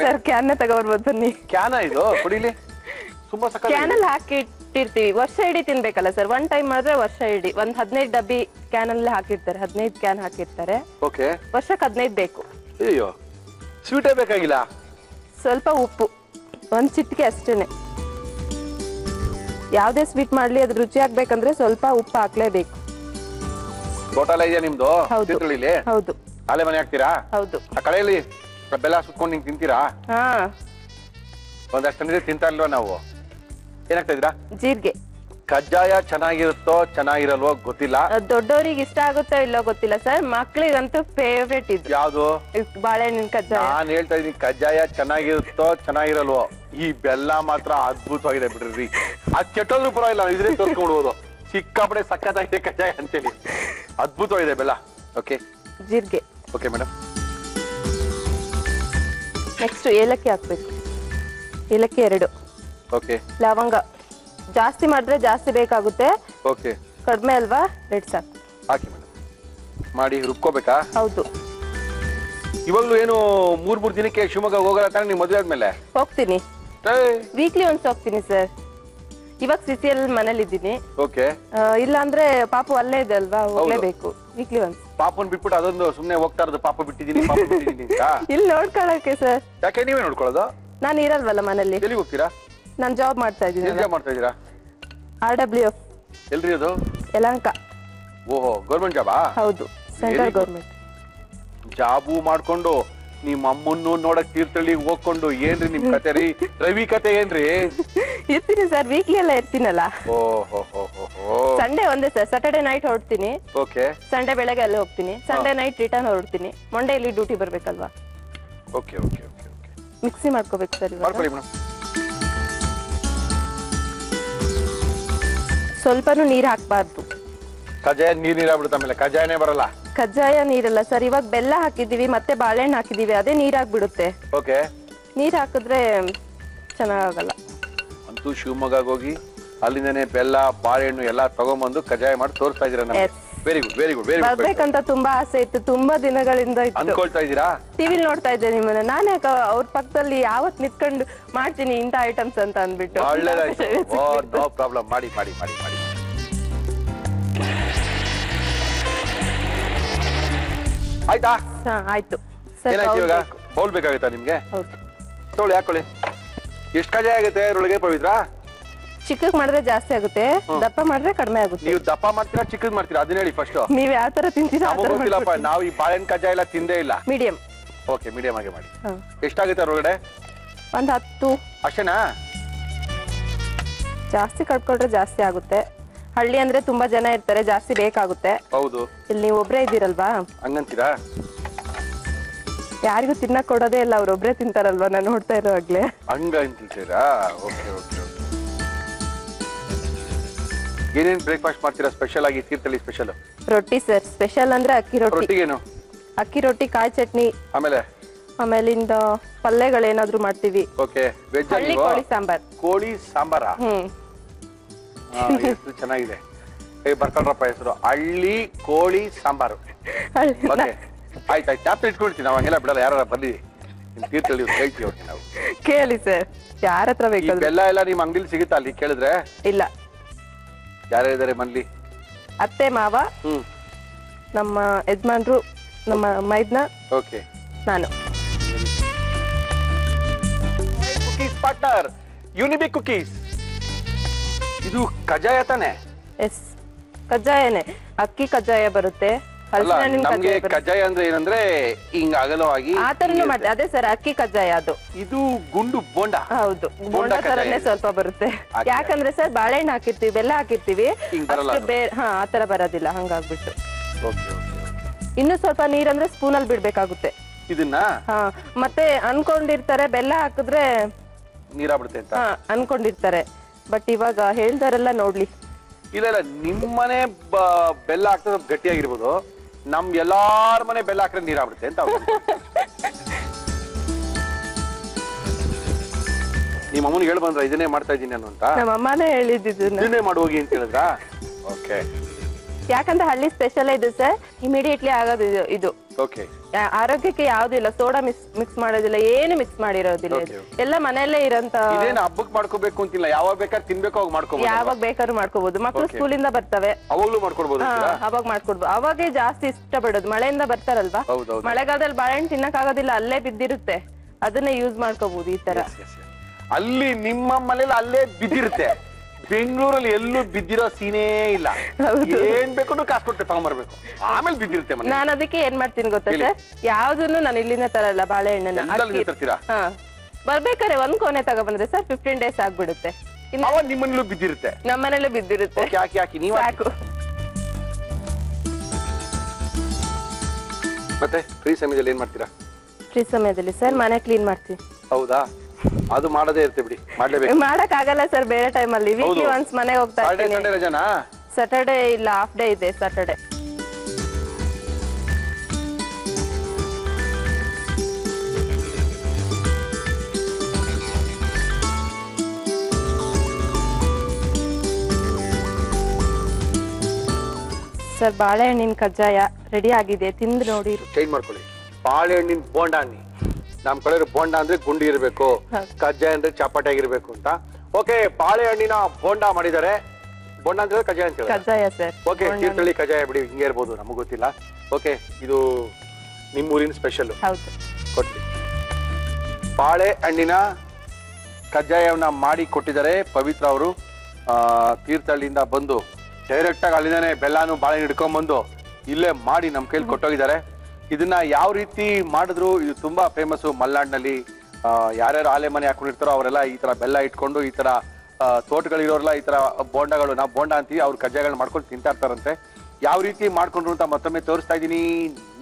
ಸರ್ ಕ್ಯಾನ್ ತಗೋಬರ್ಬೋದು ಬನ್ನಿ. ಕ್ಯಾನ ಇದು ಕುಡಿಲಿ? ತುಂಬಾ ಸಕ್ಕ. ಕ್ಯಾನಲ್ಲಿ ಹಾಕಿ ಇಟ್ಟಿರ್ತೀವಿ, ವರ್ಷ ಇಡೀ ತಿನ್ಬೇಕಲ್ಲ ಸರ್. 1 time ಮಾಡಿದ್ರೆ ವರ್ಷ ಇಡೀ. 15 ಡಬ್ಬಿ ಕ್ಯಾನಲ್ಲಿ ಹಾಕಿರ್ತಾರೆ, 15 ಕ್ಯಾನ್ ಹಾಕಿರ್ತಾರೆ. ಓಕೆ. ವರ್ಷಕ್ಕೆ 15 ಬೇಕು. ಅಯ್ಯೋ, ಸ್ವೀಟೇ ಬೇಕಾಗಿಲ್ಲ? ಸ್ವಲ್ಪ ಉಪ್ಪು, 1 ಚಿಟಿಕೆ ಅಷ್ಟೇನೆ. ಯಾವ್ದೇ ಸ್ವೀಟ್ ಮಾಡ್ಲಿ ಅದ್ ರುಚಿ ಆಗ್ಬೇಕಂದ್ರೆ ಸ್ವಲ್ಪ ಉಪ್ಪು ಹಾಕ್ಲೇಬೇಕು. ಹೋಟೆಲ್ ಇದೆಯಾ ನಿಮ್ದು? ಹೌದು. ಆಲೆ ಮನೆ ಹಾಕ್ತೀರಾ? ಹೌದು. ಆ ಕಡೆಯಲ್ಲಿ ಬೆಲ್ಲ ಸುತ್ಕೊಂಡು ನಿಂಗೆ ತಿಂತೀರಾ? ಹಾ, ಒಂದಷ್ಟು ನೀರು ತಿಂತಾ ಇಲ್ವಾ ನಾವು? ಏನಾಗ್ತಾ ಇದ್ದೀರಾ? ಜೀರಿಗೆ. ಕಜ್ಜಾಯ ಚೆನ್ನಾಗಿರುತ್ತೋ ಚೆನ್ನಾಗಿರಲ್ವೋ ಗೊತ್ತಿಲ್ಲ. ದೊಡ್ಡವರಿಗೆ ಇಷ್ಟ ಆಗುತ್ತೋ ಇಲ್ಲೋ ಗೊತ್ತಿಲ್ಲ ಸರ್, ಮಕ್ಳಿಗಂತೂ ಫೇವ್ರೇಟ್ ಇದು. ಯಾವ್ದು? ಬಾಳೆಹಣ್ಣಿನ ಕಜ್ಜಾಯ. ನಾನ್ ಹೇಳ್ತಾ ಇದೀನಿ, ಕಜ್ಜಾಯ ಚೆನ್ನಾಗಿರುತ್ತೋ ಚೆನ್ನಾಗಿರಲ್ವೋ, ಈ ಬೆಲ್ಲ ಮಾತ್ರ ಅದ್ಭುತವಾಗಿದೆ ಬಿಡ್ರಿ. ಅದ್ ಕೆಟ್ಟೋದ್ರು ಪರವಾಗಿಲ್ಲ, ಇದ್ರೆ ತೋರ್ಸ್ಕೊಂಡ್ಬೋದು. ಸಿಕ್ಕಾಪಡೆ ಸಕ್ಕತ್ತಾಗಿದೆ ಕಜ್ಜಾಯ ಅಂತೇಳಿ, ಅದ್ಭುತವಾಗಿದೆ ಬೆಲ್ಲ. ಓಕೆ, ಜೀರಿಗೆ. Okay madam. ನೆಕ್ಸ್ಟ್ ಏಲಕ್ಕಿ ಹಾಕ್ಬೇಕು. ಏಲಕ್ಕಿ 2. ಓಕೆ. ಲವಂಗ ಜಾಸ್ತಿ ಮಾಡಿದ್ರೆ ಜಾಸ್ತಿ ಬೇಕಾಗುತ್ತೆ. ಓಕೆ. ಕಡಿಮೆ ಅಲ್ವಾ, 2 ಸಾಕು. ಹಾಕಿ ಮೇಡಮ್. ಮಾಡಿ ರುಬ್ಕೋಬೇಕಾ? ಹೌದು. ಇವಾಗ್ಲೂ ಏನು 3 ದಿನಕ್ಕೆ ಶಿವಮೊಗ್ಗ ಹೋಗಲ್ಲ ತಾನೆ ನೀವು ಮದುವೆ ಆದ್ಮೇಲೆ? ಹೋಗ್ತೀನಿ, ವೀಕ್ಲಿ ಒನ್ಸ್ ಹೋಗ್ತೀನಿ ಸರ್. ಇವಾಗ CCL ಮನೇಲಿ ಇದ್ದೀನಿ. ಓಕೆ. ಇಲ್ಲ ಅಂದ್ರೆ ಪಾಪು ಅಲ್ಲೇ ಇದೆ ಅಲ್ವಾ, ಹೋಗ್ಲೇಬೇಕು ವೀಕ್ಲಿ ಒನ್ಸ್. ಪಾಪನ್ ಬಿಟ್ಬಿಟ್ಟು ಅದೊಂದು ಸುಮ್ನೆ ಹೋಗ್ತಾ ಇರೋದು, ಪಾಪ ಬಿಟ್ಟಿದ್ದೀನಿ ಇಲ್ಲಿ ನೋಡ್ಕೊಳಕ್ಕೆ ಸರ್. ಯಾಕೆ ನೀವೇ ನೋಡ್ಕೊಳ್ಳೋದು? ನಾನು ಇರಲ್ವಲ್ಲ ಮನೇಲಿ. ಎಲ್ಲಿ ಹೋಗ್ತೀರಾ? ನಾನು ಜಾಬ್ ಮಾಡ್ತಾ ಇದ್ದೀನಿ. ಜಾಬ್ ಮಾಡ್ತಾ ಇದ್ದೀರಾ? RWF. ಎಲ್ರಿ ಅದು? ಯಲಹಂಕ. ಓಹೋ, ಗೌರ್ಮೆಂಟ್ ಜಾಬಾ? ಹೌದು, ಸೆಂಟ್ರಲ್ ಗೌರ್ಮೆಂಟ್ ಜಾಬು ಮಾಡ್ಕೊಂಡು ನಿಮ್ ಅಮ್ಮನ್ನು ನೋಡಕ್ ತೀರ್ಥಹಳ್ಳಿಗೆ ಹೋಗ್ಕೊಂಡು ಏನ್ರಿ ನಿಮ್ ಕತೆ ರೀ? ರವಿ ಕತೆ ಏನ್ರಿ? ಇರ್ತೀನಿ ಸರ್, ವೀಕ್ಲಿ ಎಲ್ಲ ಇರ್ತೀನಲ್ಲ. ಓಹೋ, ಸಂಡೇ ಒಂದೇ ಸರ್, ಸ್ಯಾಟರ್ಡೆ ನೈಟ್ ಹೊರಡ್ತೀನಿ. ಓಕೆ. ಸಂಡೇ ಬೆಳಗ್ಗೆ ಅಲ್ಲೇ ಹೋಗ್ತೀನಿ, ಸಂಡೇ ನೈಟ್ ರಿಟರ್ನ್ ಹೊರಡ್ತೀನಿ. ಮಂಡೇ ಇಲ್ಲಿ ಡ್ಯೂಟಿ ಬರ್ಬೇಕಲ್ವಾ. Okay okay okay okay. Mixie ಮಾಡ್ಕೋಬೇಕು ಸರ್. ಮಾಡ್ಕೊಳ್ಳಿ ಮೇಡಮ್. ಸ್ವಲ್ಪನೂ ನೀರ್ ಹಾಕ್ಬಾರ್ದು. ಕಜ್ಜಾಯ ನೀರಾಗ್ಬಿಡುತ್ತೆ, ಆಮೇಲೆ ಕಜ್ಜಾಯನೇ ಬರಲ್ಲ. ಕಜ್ಜಾಯ ನೀರಲ್ಲ ಸರ್, ಇವಾಗ ಬೆಲ್ಲ ಹಾಕಿದೀವಿ ಮತ್ತೆ ಬಾಳೆಹಣ್ಣು ಹಾಕಿದೀವಿ, ಅದೇ ನೀರಾಗ್ಬಿಡುತ್ತೆ. ಓಕೆ, ನೀರ್ ಹಾಕಿದ್ರೆ ಚೆನ್ನಾಗಲ್ಲ. ಅಂತೂ ಶಿವಮೊಗ್ಗ ಹೋಗಿ ಅಲ್ಲಿಂದನೇ ಬೆಲ್ಲ ಬಾಳೆಹಣ್ಣು ಎಲ್ಲ ತಗೊಂಡ್ಬಂದು ಕಜ್ಜಾಯ ಮಾಡಿ ತೋರಿಸ್ತಾ ಇದೀರಾ ನಮ್ಗೆ. Very good very good very good. ಬರ್ಬೇಕಂತ ತುಂಬಾ ಆಸೆ ಇತ್ತು, ತುಂಬಾ ದಿನಗಳಿಂದ ಇತ್ತು. ಅನ್ಕೊಳ್ತಾ ಇದೀರಾ? ಟಿವಿಲ್ ನೋಡ್ತಾ ಇದ್ದೆ ನಿಮ್ಮನ್ನ, ನಾನೇ ಅವ್ರ ಪಕ್ಕದಲ್ಲಿ ಯಾವತ್ ನಿಂತ್ಕೊಂಡು ಮಾಡ್ತೀನಿ ಇಂಥ ಐಟಮ್ಸ್ ಅಂತ ಅಂದ್ಬಿಟ್ಟು. ಒಳ್ಳೇದಾಯ್ತು. ನೋ ಪ್ರಾಬ್ಲಮ್, ಮಾಡಿ ಮಾಡಿ ಮಾಡಿ ಮಾಡಿ. ಆಯ್ತಾ? ಆಯ್ತು ಏನಾಯ್ತು ಇವಾಗ? ಬೌಲ್ ಬೇಕಾಗುತ್ತಾ ನಿಮ್ಗೆ? ಹೌದು. ತೊಗೊಳ್ಳಿ, ಹಾಕೊಳ್ಳಿ. ಎಷ್ಟು ಕಜ್ಜಾಯ ಆಗುತ್ತೆ ಅದ್ರೊಳಗೆ ಪವಿತ್ರ? ಚಿಕ್ಕಕ್ ಮಾಡಿದ್ರೆ ಜಾಸ್ತಿ ಆಗುತ್ತೆ, ದಪ್ಪ ಮಾಡಿದ್ರೆ ಕಡಿಮೆ ಆಗುತ್ತೆ. ನೀವು ದಪ್ಪ ಮಾಡ್ತೀರಾ ಚಿಕ್ಕದ್ ಮಾಡ್ತೀರಾ ಅದನ್ನ ಹೇಳಿ ಫಸ್ಟ್. ನೀವ್ ಯಾವ ತರ ತಿಂತೀರಾ? ಗೊತ್ತಿಲ್ಲಪ್ಪ, ನಾವು ಈ ಬಾಳೆಹಣ್ಣು ಕಜ್ಜಾಯ ಎಲ್ಲ ತಿಂದೇ ಇಲ್ಲ. ಮೀಡಿಯಂ. ಓಕೆ, ಮೀಡಿಯಂ ಆಗಿ ಮಾಡಿ. ಎಷ್ಟಾಗುತ್ತೆ ಅದ್ರೊಳಗಡೆ? ಒಂದ್ 10. ಅಷ್ಟೇನಾ? ಜಾಸ್ತಿ ಕಟ್ಕೊಂಡ್ರೆ ಜಾಸ್ತಿ ಆಗುತ್ತೆ. ಹಳ್ಳಿ ಅಂದ್ರೆ ತುಂಬಾ ಜನ ಇರ್ತಾರೆ, ಜಾಸ್ತಿ ಬೇಕಾಗುತ್ತೆ. ಹೌದು. ಇಲ್ಲಿ ನೀವು ಒಬ್ರೇ ಇದ್ದೀರಲ್ವಾ, ಹಂಗಂತೀರಾ? ಯಾರಿಗೂ ತಿನ್ನಕ್ ಕೊಡೋದೇ ಇಲ್ಲ, ಅವ್ರೊಬ್ರೇ ತಿಂತಾರಲ್ವಾ, ನಾನು ನೋಡ್ತಾ ಇರೋವಾಗ್ಲೇ. ಹಂಗಂತೀರಾ? Okay okay. ಏನೇನ್ ಬ್ರೇಕ್ಫಾಸ್ಟ್ ಮಾಡ್ತೀರಾ ಸ್ಪೆಷಲ್ ಆಗಿ ತೀರ್ಥಹಳ್ಳಿ ಸ್ಪೆಷಲ್? ರೊಟ್ಟಿ ಸರ್, ಸ್ಪೆಷಲ್ ಅಂದ್ರೆ ಅಕ್ಕಿ ರೊಟ್ಟಿ. ರೊಟ್ಟಿಗೇನು? ಅಕ್ಕಿ ರೊಟ್ಟಿ, ಕಾಯಿ ಚಟ್ನಿ, ಆಮೇಲಿಂದ ಪಲ್ಯಗಳೇನಾದ್ರೂ ಮಾಡ್ತೀವಿ. ಓಕೆ. ವೆಜ್ ಹಳ್ಳಿ ಕೋಳಿ ಸಾಂಬಾರ್. ಕೋಳಿ ಸಾಂಬಾರಾ? ಹೆಸರು ಚೆನ್ನಾಗಿದೆ. ಬರ್ಕೊಂಡ್ರಪ್ಪ ಹೆಸರು, ಹಳ್ಳಿ ಕೋಳಿ ಸಾಂಬಾರು. ಓಕೆ, ಆಯ್ತಾಯ್ತು. ಚಾಪ್ಟರ್ ಇಟ್ಕೊಳ್ತೀವಿ ನಾವು, ಹಂಗೆಲ್ಲ ಬಿಡಲ್ಲ. ಯಾರು ಬರ್ಲಿ ತೀರ್ಥಹಳ್ಳಿ ಹೇಳ್ತೀವಿ ಅವ್ರಿಗೆ ನಾವು. ಕೇಳಿ ಸರ್, ಯಾರ ಹತ್ರ ಬೇಕಾದ್ರೆ. ಬೆಲ್ಲ ಎಲ್ಲ ನಿಮ್ ಅಂಗಡಿಲಿ ಸಿಗುತ್ತಾ ಅಲ್ಲಿ ಕೇಳಿದ್ರೆ? ಇಲ್ಲ. ಯಾರ್ಯಾರಿದ್ದಾರೆ ಮನೇಲಿ? ಅತ್ತೆ ಮಾವ, ನಮ್ಮ ಯಜಮಾನ್ರು, ನಮ್ಮ ಮೈದ್ನ, ಓಕೆ, ನಾನು. Cookies partner Unibic cookies. ಇದು ಕಜ್ಜಾಯ ತಾನೆ? ಎಸ್, ಕಜ್ಜಾಯನೇ. ಅಕ್ಕಿ ಕಜ್ಜಾಯ ಬರುತ್ತೆ, ನಮ್ಗೆ ಕಜ್ಜಾಯ ಅಂದ್ರೆ ಏನಂದ್ರೆ ಹಿಂಗ ಅಗಲವಾಗಿ ಆತರನು ಮಾಡ್ತೀವಿ. ಅದೇ ಸರ್, ಅಕ್ಕಿ ಕಜ್ಜಾಯ ಅದು. ಇದು ಗುಂಡು ಬೋಂಡ. ಹೌದು, ಬೋಂಡ ತರನೇ ಸ್ವಲ್ಪ ಬರುತ್ತೆ. ಯಾಕಂದ್ರೆ ಸರ್ ಬಾಳೆಹಣ್ಣು ಹಾಕಿರ್ತೀವಿ, ಬೆಲ್ಲ ಹಾಕಿರ್ತೀವಿ, ಆತರ ಬರೋದಿಲ್ಲ, ಹಂಗಾಗ್ಬಿಟ್ಟು. ಇನ್ನು ಸ್ವಲ್ಪ ನೀರಂದ್ರೆ ಸ್ಪೂನ್ ಅಲ್ಲಿ ಬಿಡ್ಬೇಕಾಗುತ್ತೆ ಇದನ್ನ. ಮತ್ತೆ ಅನ್ಕೊಂಡಿರ್ತಾರೆ ಬೆಲ್ಲ ಹಾಕಿದ್ರೆ ನೀರಾಗ್ಬಿಡುತ್ತೆ ಅಂತ ಅನ್ಕೊಂಡಿರ್ತಾರೆ. ಬಟ್ ಇವಾಗ ಹೇಳ್ದಾರೆಲ್ಲ ನೋಡ್ಲಿ. ಇಲ್ಲ ಇಲ್ಲ, ನಿಮ್ಮನೆ ಬೆಲ್ಲ ಹಾಕಿದ್ರೆ ಗಟ್ಟಿಯಾಗಿರ್ಬೋದು, ನಮ್ ಎಲ್ಲಾರ ಮನೆ ಬೆಲ್ಲ ಹಾಕಿದ್ರೆ ನೀರಾಗ್ಬಿಡುತ್ತೆ ಅಂತ. ನಿಮ್ಮ ಅಮ್ಮನಿಗೆ ಹೇಳಿ ಬಂದ್ರ ಇದನ್ನೇ ಮಾಡ್ತಾ ಇದ್ದೀನಿ ನಾನು ಅಂತ? ನಮ್ಮ ಅಮ್ಮನೇ ಹೇಳಿದ್ದು ಇದನ್ನೇ ಮಾಡೋಗಿ ಅಂತ ಹೇಳಿದ್ರ? ಓಕೆ. ಯಾಕಂದ್ರೆ ಹಳ್ಳಿ ಸ್ಪೆಷಲ್ ಇದು ಸರ್, ಇಮಿಡಿಯೇಟ್ಲಿ ಆಗೋದು ಇದು. ಓಕೆ. ಆರೋಗ್ಯಕ್ಕೆ ಯಾವ್ದಿಲ್ಲ, ಸೋಡಾ ಮಿಕ್ಸ್ ಮಾಡೋದಿಲ್ಲ, ಏನು ಮಿಕ್ಸ್ ಮಾಡಿರೋದಿಲ್ಲ, ಎಲ್ಲ ಮನೆಯಲ್ಲೇ ಇರೋಂತ. ಇದೇನು ಹಬ್ಬಕ್ಕೆ ಮಾಡ್ಕೋಬೇಕು ಅಂತಿಲ್ಲ, ಯಾವಾಗ ಬೇಕಾದ್ರೆ ತಿನ್ಬೇಕು ಅವಾಗ ಮಾಡ್ಕೋಬಹುದು. ಯಾವಾಗ ಬೇಕಾದ್ರೂ ಮಾಡ್ಕೋಬಹುದು. ಮಕ್ಳು ಸ್ಕೂಲಿಂದ ಬರ್ತವೆ, ಅವಾಗ್ಲೂ ಮಾಡ್ಕೊಡ್ಬೋದು. ಅವಾಗ ಮಾಡ್ಕೊಡ್ಬೋದು. ಅವಾಗೇ ಜಾಸ್ತಿ ಇಷ್ಟ ಪಡೋದು. ಮಳೆಯಿಂದ ಬರ್ತಾರಲ್ವಾ, ಮಳೆಗಾಲದಲ್ಲಿ ಬಾಳೆಹಣ್ಣು ತಿನ್ನಕ್ ಆಗೋದಿಲ್ಲ, ಅಲ್ಲೇ ಬಿದ್ದಿರುತ್ತೆ, ಅದನ್ನೇ ಯೂಸ್ ಮಾಡ್ಕೋಬಹುದು. ಈ ತರ ಅಲ್ಲಿ ನಿಮ್ಮ ಮನೇಲಿ ಅಲ್ಲೇ ಬಿದ್ದಿರುತ್ತೆ, ಬೆಂಗಳೂರಲ್ಲಿ ಎಲ್ಲೂ ಬಿದ್ದಿರೋ ಸೀನೇ ಇಲ್ಲ. ಏನ್ ಬೇಕು ಕಾಸು ಕೊಟ್ಟು ತಗೊಂಡ್ಬರ್ಬೇಕು, ಆಮೇಲೆ ಬಿದ್ದಿರುತ್ತೆ. ನಾನು ಅದಕ್ಕೆ ಏನ್ ಮಾಡ್ತೀನಿ ಗೊತ್ತಾ ಸರ್, ಯಾವ್ದನ್ನು ನಾನು ಇಲ್ಲಿಂದ ತರಲ್ಲ. ಬಾಳೆಹಣ್ಣನ್ನ ಬರ್ಬೇಕಾದ್ರೆ ಒಂದ್ ಕೋನೆ ತಗೊಬಂದ್ರೆ ಸರ್ 15 days ಆಗ್ಬಿಡುತ್ತೆ. ನಿಮ್ಮನೇಲೂ ಬಿದ್ದಿರುತ್ತೆ? ನಮ್ಮನೇಲೂ ಬಿದ್ದಿರುತ್ತೆ. ಸಾಕು. ಮತ್ತೆ ಫ್ರೀ ಸಮಯದಲ್ಲಿ ಏನ್ ಮಾಡ್ತೀರಾ? ಫ್ರೀ ಸಮಯದಲ್ಲಿ ಸರ್ ಮನೆ ಕ್ಲೀನ್ ಮಾಡ್ತೀವಿ. ಹೌದಾ? ಅದು ಮಾಡದೇ ಇರುತ್ತೆ ಬಿಡಿ, ಮಾಡ್ಲೇಬೇಕು. ಮಾಡಕ್ ಆಗಲ್ಲ ಸರ್, ಬೇರೆ ಟೈಮ್ ಅಲ್ಲಿ. ವೀಕ್ಲಿ ಒನ್ಸ್ ಮನೆಗೆ ಹೋಗ್ತಾ ಇರ್ತೀನಿ. ರಜಾನಾ? ಸಾಟರ್ಡೆ ಇಲ್ಲ, ಹಾಫ್ ಡೇ ಇದೆ ಸಾಟರ್ಡೆ. ಸರ್ ಬಾಳೆಹಣ್ಣಿನ ಕಜ್ಜಾಯ ರೆಡಿ ಆಗಿದೆ, ತಿಂದು ನೋಡಿ. ಚೇಂಜ್ ಮಾಡ್ಕೊಳ್ಳಿ. ಬಾಳೆಹಣ್ಣಿನ ಬೋಂಡ ಅನ್ನಿ. ನಮ್ ಕಡೆ ಬೋಂಡ ಅಂದ್ರೆ ಗುಂಡಿ ಇರ್ಬೇಕು, ಕಜ್ಜಾಯ ಅಂದ್ರೆ ಚಪಾಟಿ ಆಗಿರ್ಬೇಕು ಅಂತ. ಓಕೆ, ಬಾಳೆಹಣ್ಣಿನ ಬೋಂಡ ಮಾಡಿದ್ದಾರೆ. ಬೋಂಡ ಅಂದ್ರೆ ಕಜ್ಜಾಯ ಅಂತ ಕಜ್ಜಾಯ ಸರ್. ಓಕೆ, ತೀರ್ಥಹಳ್ಳಿ ಕಜ್ಜಾಯ ಬಿಡಿ, ಹಿಂಗೆ ಇರ್ಬೋದು, ನಮಗ್ ಗೊತ್ತಿಲ್ಲ. ಓಕೆ, ಇದು ನಿಮ್ಮೂರಿನ ಸ್ಪೆಷಲ್. ಹೌದು, ಕೊಟ್ಟಿ. ಬಾಳೆಹಣ್ಣಿನ ಕಜ್ಜಾಯವನ್ನ ಮಾಡಿ ಕೊಟ್ಟಿದ್ದಾರೆ ಪವಿತ್ರ ಅವರು. ತೀರ್ಥಹಳ್ಳಿಯಿಂದ ಬಂದು ಡೈರೆಕ್ಟ್ ಆಗಿ ಅಲ್ಲಿಂದಾನೆ ಬೆಲ್ಲಾನು ಬಾಳೆಹಣ್ಣು ಹಿಡ್ಕೊಂಡ್ಬಂದು ಇಲ್ಲೇ ಮಾಡಿ ನಮ್ ಕೈಲಿ ಕೊಟ್ಟೋಗಿದ್ದಾರೆ. ಇದನ್ನ ಯಾವ ರೀತಿ ಮಾಡಿದ್ರು, ಇದು ತುಂಬಾ ಫೇಮಸ್ ಮಲ್ನಾಡಿನಲ್ಲಿ. ಯಾರ್ಯಾರು ಆಲೆ ಮನೆ ಹಾಕೊಂಡಿರ್ತಾರೋ ಅವರೆಲ್ಲ ಈ ತರ ಬೆಲ್ಲ ಇಟ್ಕೊಂಡು, ಈ ತರ ತೋಟಗಳಿರೋರೆಲ್ಲ ಈ ತರ ಬೋಂಡಗಳು, ನಾವು ಬೋಂಡ ಅಂತೀವಿ, ಅವ್ರ ಕಜ್ಜಾಯಗಳನ್ನ ಮಾಡ್ಕೊಂಡು ತಿಂತಾ ಇರ್ತಾರಂತೆ. ಯಾವ ರೀತಿ ಮಾಡ್ಕೊಂಡ್ರು ಅಂತ ಮತ್ತೊಮ್ಮೆ ತೋರಿಸ್ತಾ ಇದೀನಿ,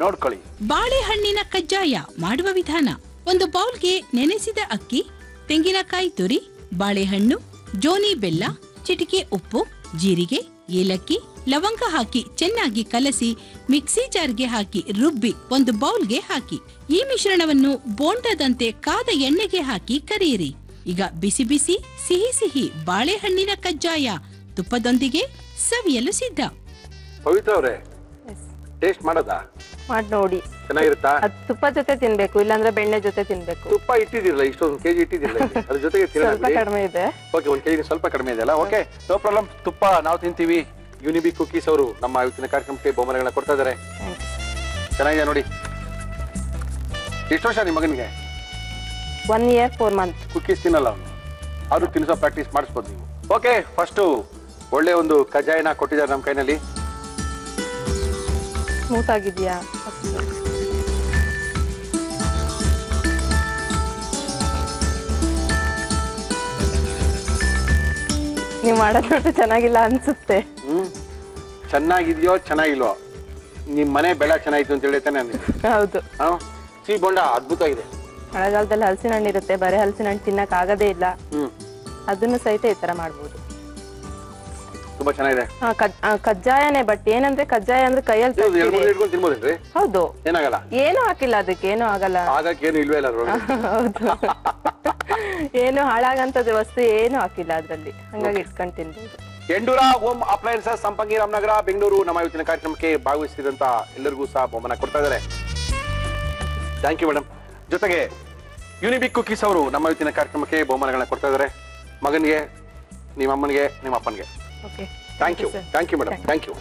ನೋಡ್ಕೊಳ್ಳಿ. ಬಾಳೆಹಣ್ಣಿನ ಕಜ್ಜಾಯ ಮಾಡುವ ವಿಧಾನ: ಒಂದು ಬೌಲ್ಗೆ ನೆನೆಸಿದ ಅಕ್ಕಿ, ತೆಂಗಿನಕಾಯಿ ತುರಿ, ಬಾಳೆಹಣ್ಣು, ಜೋನಿ ಬೆಲ್ಲ, ಚಿಟಿಕೆ ಉಪ್ಪು, ಜೀರಿಗೆ, ಏಲಕ್ಕಿ, ಲವಂಗ ಹಾಕಿ ಚೆನ್ನಾಗಿ ಕಲಸಿ ಮಿಕ್ಸಿ ಜಾರ್ಗೆ ಹಾಕಿ ರುಬ್ಬಿ ಒಂದು ಬೌಲ್ಗೆ ಹಾಕಿ. ಈ ಮಿಶ್ರಣವನ್ನು ಬೋಂಡದಂತೆ ಕಾದ ಎಣ್ಣೆಗೆ ಹಾಕಿ ಕರಿಯಿರಿ. ಈಗ ಬಿಸಿ ಬಿಸಿ ಸಿಹಿ ಸಿಹಿ ಬಾಳೆಹಣ್ಣಿನ ಕಜ್ಜಾಯ ತುಪ್ಪದೊಂದಿಗೆ ಸವಿಯಲು ಸಿದ್ಧ. ಪವಿತ್ರ ಅವರೇ, ಟೇಸ್ಟ್ ಮಾಡೋದಾ? ಮಾಡಿ ನೋಡಿ, ಚೆನ್ನಾಗಿರುತ್ತಾ? ಅದು ತುಪ್ಪ ಜೊತೆ ತಿನ್ಬೇಕು, ಇಲ್ಲಾಂದ್ರೆ ಬೆಣ್ಣೆ ಜೊತೆ ತಿನ್ಬೇಕು. ತುಪ್ಪ ಇಟ್ಟಿದಿರಲ್ಲ, ಇಷ್ಟೊಂದು ಕೆಜಿ ಇಟ್ಟಿದಿರಲ್ಲ, ಅದ್ರ ಜೊತೆಗೆ ಸ್ವಲ್ಪ ಕಡಿಮೆ ಇದೆ. ಓಕೆ, 1 ಕೆಜಿ ಸ್ವಲ್ಪ ಕಡಿಮೆ ಇದೆ ಅಲ್ಲ? Okay, no problem. ತುಪ್ಪ ನಾವು ತಿಂತೀವಿ. ಯುನಿಬಿಕ್ ಕುಕೀಸ್ ಅವರು ನಮ್ಮ ಇವತ್ತಿನ ಕಾರ್ಯಕ್ರಮಕ್ಕೆ ಬಹುಮಾನಗಳನ್ನ ಕೊಡ್ತಾ ಇದ್ದಾರೆ. ಚೆನ್ನಾಗಿದೆ ನೋಡಿ. ಎಷ್ಟು ವರ್ಷ ನಿಮ್ಮ ಮಗನಿಗೆ? 1 year 4 months. ಕುಕೀಸ್ ತಿನ್ನಲ್ಲ ಅವನು, ಆದ್ರೂ ತಿನ್ನಿಸೋ ಪ್ರಾಕ್ಟೀಸ್ ಮಾಡಿಸ್ಬೋದು ನೀವು. ಓಕೆ, ಫಸ್ಟ್ ಒಳ್ಳೆ ಒಂದು ಕಜ್ಜಾಯನ ಕೊಟ್ಟಿದ್ದಾರೆ ನಮ್ಮ ಕೈನಲ್ಲಿ. ಸ್ಮೂತ್ ಆಗಿದ್ಯಾ? ನೀವು ಮಾಡೋದ್ ನೋಡಿ ಚೆನ್ನಾಗಿಲ್ಲ ಅನ್ಸುತ್ತೆ. ಚೆನ್ನಾಗಿದ್ಯೋ ಚೆನ್ನಾಗಿಲ್ವೋ, ನಿಮ್ ಮನೆ ಬೆಳೆ ಚೆನ್ನಾಗಿತ್ತು ಅಂತ ಹೇಳ್ತಾನೆ ನನಗೆ. ಹೌದು, ಸಿಹಿ ಬೋಂಡ ಅದ್ಭುತ ಇದೆ. ಮಳೆಗಾಲದಲ್ಲಿ ಹಲಸಿನ ಹಣ್ಣು ಇರುತ್ತೆ, ಬರೀ ಹಲಸಿನ ಹಣ್ಣು ತಿನ್ನಕ್ ಆಗದೇ ಇಲ್ಲ, ಅದನ್ನು ಸಹಿತ ಈ ತರ ಮಾಡ್ಬೋದು. ತುಂಬಾ ಚೆನ್ನಾಗಿದೆ. ಕಜ್ಜಾಯನೇ, ಬಟ್ ಏನಂದ್ರೆ ಕಜ್ಜಾಯ ಅಂದ್ರೆ ಕೈಯಲ್ಲಿ ತಿನ್ಬೋದೇನ್ರಿ? ಹೌದು, ಏನಾಗಲ್ಲ, ಏನು ಹಾಕಿಲ್ಲ ಅದಕ್ಕೆ, ಏನು ಆಗಲ್ಲ. ಆಗಕ್ಕೇನು ಇಲ್ವೇ ಇಲ್ಲ. ಹೌದು, ಏನು ಹಾಳಾಗಂತದ ವಸ್ತು ಏನು ಹಾಕಿಲ್ಲ ಅದ್ರಲ್ಲಿ, ಹಂಗಾಗಿ ಇಟ್ಕೊಂಡು ತಿನ್ಬೋದು. ಎಂಡೂರ ಹೋಮ್ ಅಪ್ಲಯನ್ಸಸ್, ಸಂಪಂಗಿ ರಾಮನಗರ, ಬೆಂಗಳೂರು ನಮ್ಮ ಇವತ್ತಿನ ಕಾರ್ಯಕ್ರಮಕ್ಕೆ ಭಾಗವಹಿಸಿದಂತ ಎಲ್ಲರಿಗೂ ಸಹ ಬಹುಮಾನ ಕೊಡ್ತಾ ಇದ್ದಾರೆ. Thank you madam. ಜೊತೆಗೆ ಯುನಿಬಿಕ್ ಕುಕೀಸ್ ಅವರು ನಮ್ಮ ಇವತ್ತಿನ ಕಾರ್ಯಕ್ರಮಕ್ಕೆ ಬಹುಮಾನಗಳನ್ನ ಕೊಡ್ತಾ ಇದ್ದಾರೆ. ಮಗನಿಗೆ, ನಿಮ್ಮ ಅಮ್ಮನಿಗೆ, ನಿಮ್ಮ ಅಪ್ಪನಿಗೆ thank you. Thank you madam, thank you.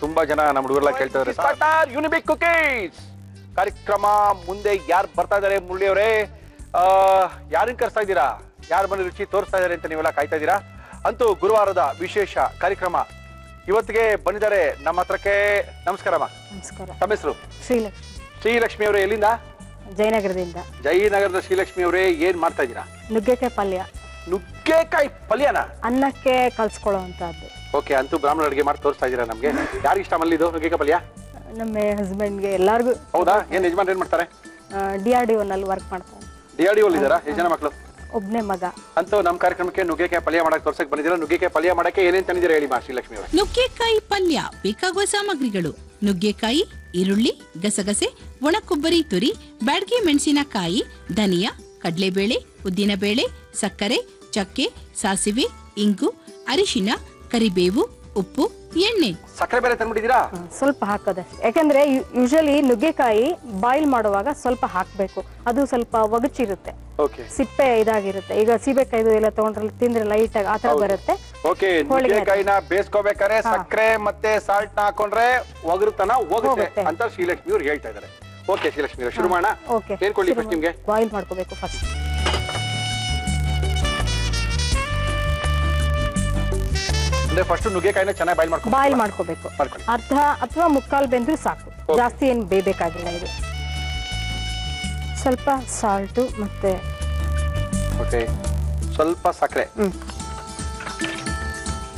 ತುಂಬಾ ಜನ ನಮ್ಮ ಹುಡುಗರೆಲ್ಲ ಕೇಳ್ತಾ ಇದ್ದಾರೆ ಯುನಿಬಿಕ್ ಕುಕೀಸ್ ಕಾರ್ಯಕ್ರಮ ಮುಂದೆ ಯಾರು ಬರ್ತಾ ಇದ್ದಾರೆ? ಮುರಳಿ ಅವರೇ, ಯಾರನ್ನ ಕರ್ಸ್ತಾ ಇದ್ದೀರಾ? ಯಾರ ಮನೆ ರುಚಿ ತೋರಿಸ್ತಾ ಇದ್ದಾರೆ ಅಂತ ನೀವೆಲ್ಲ ಕಾಯ್ತಾ ಇದ್ದೀರಾ? ಅಂತೂ ಗುರುವಾರದ ವಿಶೇಷ ಕಾರ್ಯಕ್ರಮ ಇವತ್ತಿಗೆ ಬಂದಿದ್ದಾರೆ ನಮ್ಮ ಹತ್ರಕ್ಕೆ. ನಮಸ್ಕಾರಮ್ಮ. ನಮಸ್ಕಾರ. ತಮ್ಮ ಹೆಸರು? ಶ್ರೀಲಕ್ಷ್ಮಿ. ಶ್ರೀಲಕ್ಷ್ಮಿ ಅವರೇ, ಎಲ್ಲಿಂದ? ಜಯನಗರದಿಂದ. ಜಯನಗರದ ಶ್ರೀಲಕ್ಷ್ಮಿ ಅವರೇ, ಏನ್ ಮಾಡ್ತಾ ಇದ್ದೀರಾ? ನುಗ್ಗೆಕಾಯಿ ಪಲ್ಯ. ನುಗ್ಗೆಕಾಯಿ ಪಲ್ಯನ ಅನ್ನಕ್ಕೆ ಕಲ್ಸ್ಕೊಳ್ಳುವಂತದ್ದು. ಓಕೆ, ಅಂತೂ ಬ್ರಾಹ್ಮಣ ಅಡುಗೆ ಮಾಡಿ ತೋರಿಸ್ತಾ ಇದ್ದೀರಾ ನಮ್ಗೆ. ಯಾರಿಗೆ ಇಷ್ಟ ಮಲ್ಲಿದು ನುಗ್ಗೆಕಾಯಿ ಪಲ್ಯ? ನಮ್ಮ ಹಸ್ಬೆಂಡ್ಗೆ, ಎಲ್ಲಾರ್ಗು. ಹೌದಾ? ಏನ್ ಯಜಮಾನ್ ಏನ್ ಮಾಡ್ತಾರೆ? DRDO ನಲ್ಲಿ ವರ್ಕ್ ಮಾಡ್ತಾರೆ. DRDO ಇದ್ದಾರಾ? ಎಷ್ಟು ಜನ ಮಕ್ಕಳು? ಒಬ್ನೇ ಮಗ. ಅಂತೂ ನಮ್ಮ ಕಾರ್ಯಕ್ರಮಕ್ಕೆ ನುಗ್ಗೆಕಾಯಿ ಪಲ್ಯ ಮಾಡಕ್ಕೆ ತೋರ್ಸಕ್ ಬಂದಿದ್ದೀರಾ. ನುಗ್ಗೆಕಾಯಿ ಪಲ್ಯ ಮಾಡಕ್ಕೆ ಏನೇನ್ ತಂದಿದ್ದೀರಾ ಹೇಳಿ ಮಾ ಶ್ರೀಲಕ್ಷ್ಮಿ ಅವರು? ನುಗ್ಗೆಕಾಯಿ ಪಲ್ಯ ಬೇಕಾಗುವ ಸಾಮಗ್ರಿಗಳು: ನುಗ್ಗೆಕಾಯಿ, ಈರುಳ್ಳಿ, ಗಸಗಸೆ, ಒಣ ಕೊಬ್ಬರಿ ತುರಿ, ಬ್ಯಾಡಗಿ ಮೆಣಸಿನಕಾಯಿ, ಧನಿಯಾ, ಕಡಲೆಬೇಳೆ, ಉದ್ದಿನಬೇಳೆ, ಸಕ್ಕರೆ, ಚಕ್ಕೆ, ಸಾಸಿವೆ, ಇಂಗು, ಅರಿಶಿನ, ಕರಿಬೇವು, ಉಪ್ಪು, ಎಣ್ಣೆ. ಸಕ್ಕರೆ ಬೇರೆ ತಂದ್ಬಿಟ್ಟಿದ್ದೀರಾ? ಸ್ವಲ್ಪ ಹಾಕೋದಷ್ಟೇ, ಯಾಕಂದ್ರೆ ಯೂಶಲಿ ನುಗ್ಗೆಕಾಯಿ ಬಾಯ್ಲ್ ಮಾಡುವಾಗ ಸ್ವಲ್ಪ ಹಾಕ್ಬೇಕು, ಅದು ಸ್ವಲ್ಪ ಒಗಚಿರುತ್ತೆ, ಸಿಪ್ಪೆ ಇದಾಗಿರುತ್ತೆ. ಈಗ ಸೀಬೆಕಾಯಿ ಎಲ್ಲ ತಗೊಂಡ್ರೆ ತಿಂದ್ರೆ ಲೈಟ್ ಆಗಿ ಆತರ ಬರುತ್ತೆ. ಓಕೆ, ನುಗ್ಗೆಕಾಯಿನ ಬೇಯಿಸ್ಕೋಬೇಕಾದ್ರೆ ಸಕ್ಕರೆ ಮತ್ತೆ ಸಾಲ್ಟ್ ನ ಹಾಕೊಂಡ್ರೆ ಒಗರುತನ ಹೋಗುತ್ತೆ ಅಂತ ಶ್ರೀಲಕ್ಷ್ಮಿ ಅವ್ರು ಹೇಳ್ತಾ ಇದ್ದಾರೆ. ಓಕೆ ಶ್ರೀಲಕ್ಷ್ಮಿ ಶುರು ಮಾಡೋಣ. ಏನ್ ಕೊಡ್ಲಿ ಫಸ್ಟ್ ನಿಮ್ಗೆ? ಬಾಯ್ಲ್ ಮಾಡ್ಕೋಬೇಕು ಫಸ್ಟ್. ಅಂದ್ರೆ ಫಸ್ಟ್ ನುಗ್ಗೆಕಾಯಿನ ಚೆನ್ನಾಗಿ ಬಾಯ್ಲ್ ಮಾಡ್ಕೋಬೇಕು. ಅರ್ಧ ಅಥವಾ ಮುಕ್ಕಾಲ್ ಬೆಂದ್ರು ಸಾಕು, ಜಾಸ್ತಿ ಏನು ಬೇಯಬೇಕಾಗಿಲ್ಲ. ಇದು ಸ್ವಲ್ಪ ಸಾಲ್ಟ್ ಮತ್ತೆ ಸ್ವಲ್ಪ ಸಕ್ಕರೆ,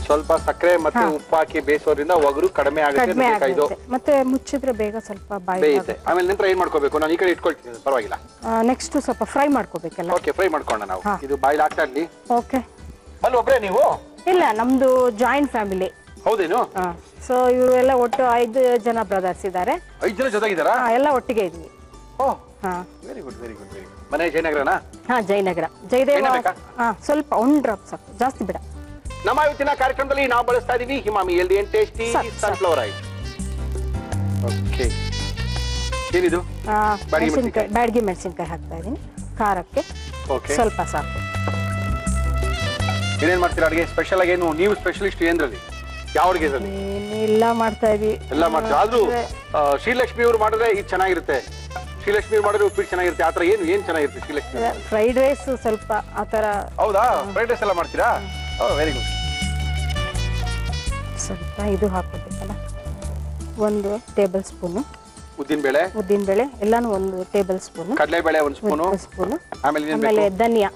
ಸ್ವಲ್ಪ ಸಕ್ಕರೆ ಮತ್ತೆ ಉಪ್ಪು ಹಾಕಿ ಬೇಯಿಸೋದ್ರಿಂದ ಒಗರು ಕಡಿಮೆ ಆಗುತ್ತೆ. ಮತ್ತೆ ಮುಚ್ಚಿದ್ರೆ ಬೇಗ ಸ್ವಲ್ಪ ಬೇಯುತ್ತೆ. ಆಮೇಲೆ ನಂತರ ಏನ್ ಮಾಡ್ಕೋಬೇಕು? ನಾನು ಈ ಕಡೆ ಇಟ್ಕೊಳ್ತೀನಿ, ಪರವಾಗಿಲ್ಲ. ನೆಕ್ಸ್ಟ್ ಸ್ವಲ್ಪ ಫ್ರೈ ಮಾಡ್ಕೋಬೇಕಲ್ಲ. ಓಕೆ, ಫ್ರೈ ಮಾಡ್ಕೊಂಡ ನಾವು. ಇದು ಬಾಯ್ಲ್ ಆಗ್ತಾ ಇರ್ಲಿ. ಓಕೆ. ಅಲ್ಲಿ ಒಬ್ರೇ ನೀವು? ಇಲ್ಲ, ನಮ್ದು ಜಾಯಿಂಟ್ ಫ್ಯಾಮಿಲಿ. ಹೌದೇನು? ಸೊ ಇವರು ಎಲ್ಲ ಒಟ್ಟು 5 ಜನ ಬ್ರದರ್ಸ್ ಇದ್ದಾರೆ. 5 ಜನ ಜೊತೆಗಿದ್ದಾರಾ? ಎಲ್ಲ ಒಟ್ಟಿಗೆ ಇದ್ವಿ. Very good very good very good. ಮನೆ ಜಯನಗರನಾ? ಜಯನಗರ. ಜಯದೇವ. ಸ್ವಲ್ಪ 1 ಡ್ರಾಪ್ ಸಾಕು, ಜಾಸ್ತಿ ಬೇಡ. ನಮ್ಮ ಇವತ್ತಿನ ಕಾರ್ಯಕ್ರಮದಲ್ಲಿ ನಾವು ಬಳಸ್ತಾ ಇದೀವಿ Emami healthy and tasty sunflower oil. Okay, ಏನಿದು? ಬ್ಯಾಡಗಿ ಮೆಣಸಿನಕಾಯಿ ಹಾಕ್ತಾ ಇದೀನಿ ಖಾರಕ್ಕೆ. ಸ್ವಲ್ಪ ಸಾಕು. ಏನೇನ್ ಮಾಡ್ತೀರಾ ಅಡಿಗೆ? ಸ್ಪೆಷಲ್ ಆಗಿ ಏನು ನೀವು ಸ್ಪೆಷಲಿಸ್ಟ್ ಏನ್ರಲ್ಲಿ? ಯಾವ ಅಡಿಗೆ? ಎಲ್ಲ ಮಾಡ್ತಾ ಇದೀವಿ. ಎಲ್ಲ ಮಾಡ್ತೀವಿ. ಆದ್ರೂ ಶ್ರೀಲಕ್ಷ್ಮಿ ಅವರು ಮಾಡಿದ್ರೆ ಇದು ಚೆನ್ನಾಗಿರುತ್ತೆ, ಶ್ರೀಲಕ್ಷ್ಮಿ ಮಾಡಿದ್ರೆ ಉಪ್ಪಿಟ್ಟು ಚೆನ್ನಾಗಿರುತ್ತೆ. ಆತರ ಏನ್ ಚೆನ್ನಾಗಿರುತ್ತೆ ಶ್ರೀಲಕ್ಷ್ಮಿ? ಫ್ರೈಡ್ ರೈಸ್ ಸ್ವಲ್ಪ ಆತರ. ಹೌದಾ? ಫ್ರೈಡ್ ರೈಸ್ ಎಲ್ಲ ಮಾಡ್ತೀರಾ? Very good. ಸ್ವಲ್ಪ ಇದು ಹಾಕೋಬೇಕಲ್ಲ, 1 ಟೇಬಲ್ ಸ್ಪೂನು ಉದ್ದಿನಬೇಳೆ ಎಲ್ಲಾನು 1 ಟೇಬಲ್ ಸ್ಪೂನು, ಕಡಲೆಬೇಳೆ 1 ಸ್ಪೂನು, ಆಮೇಲೆ ಧನಿಯಾ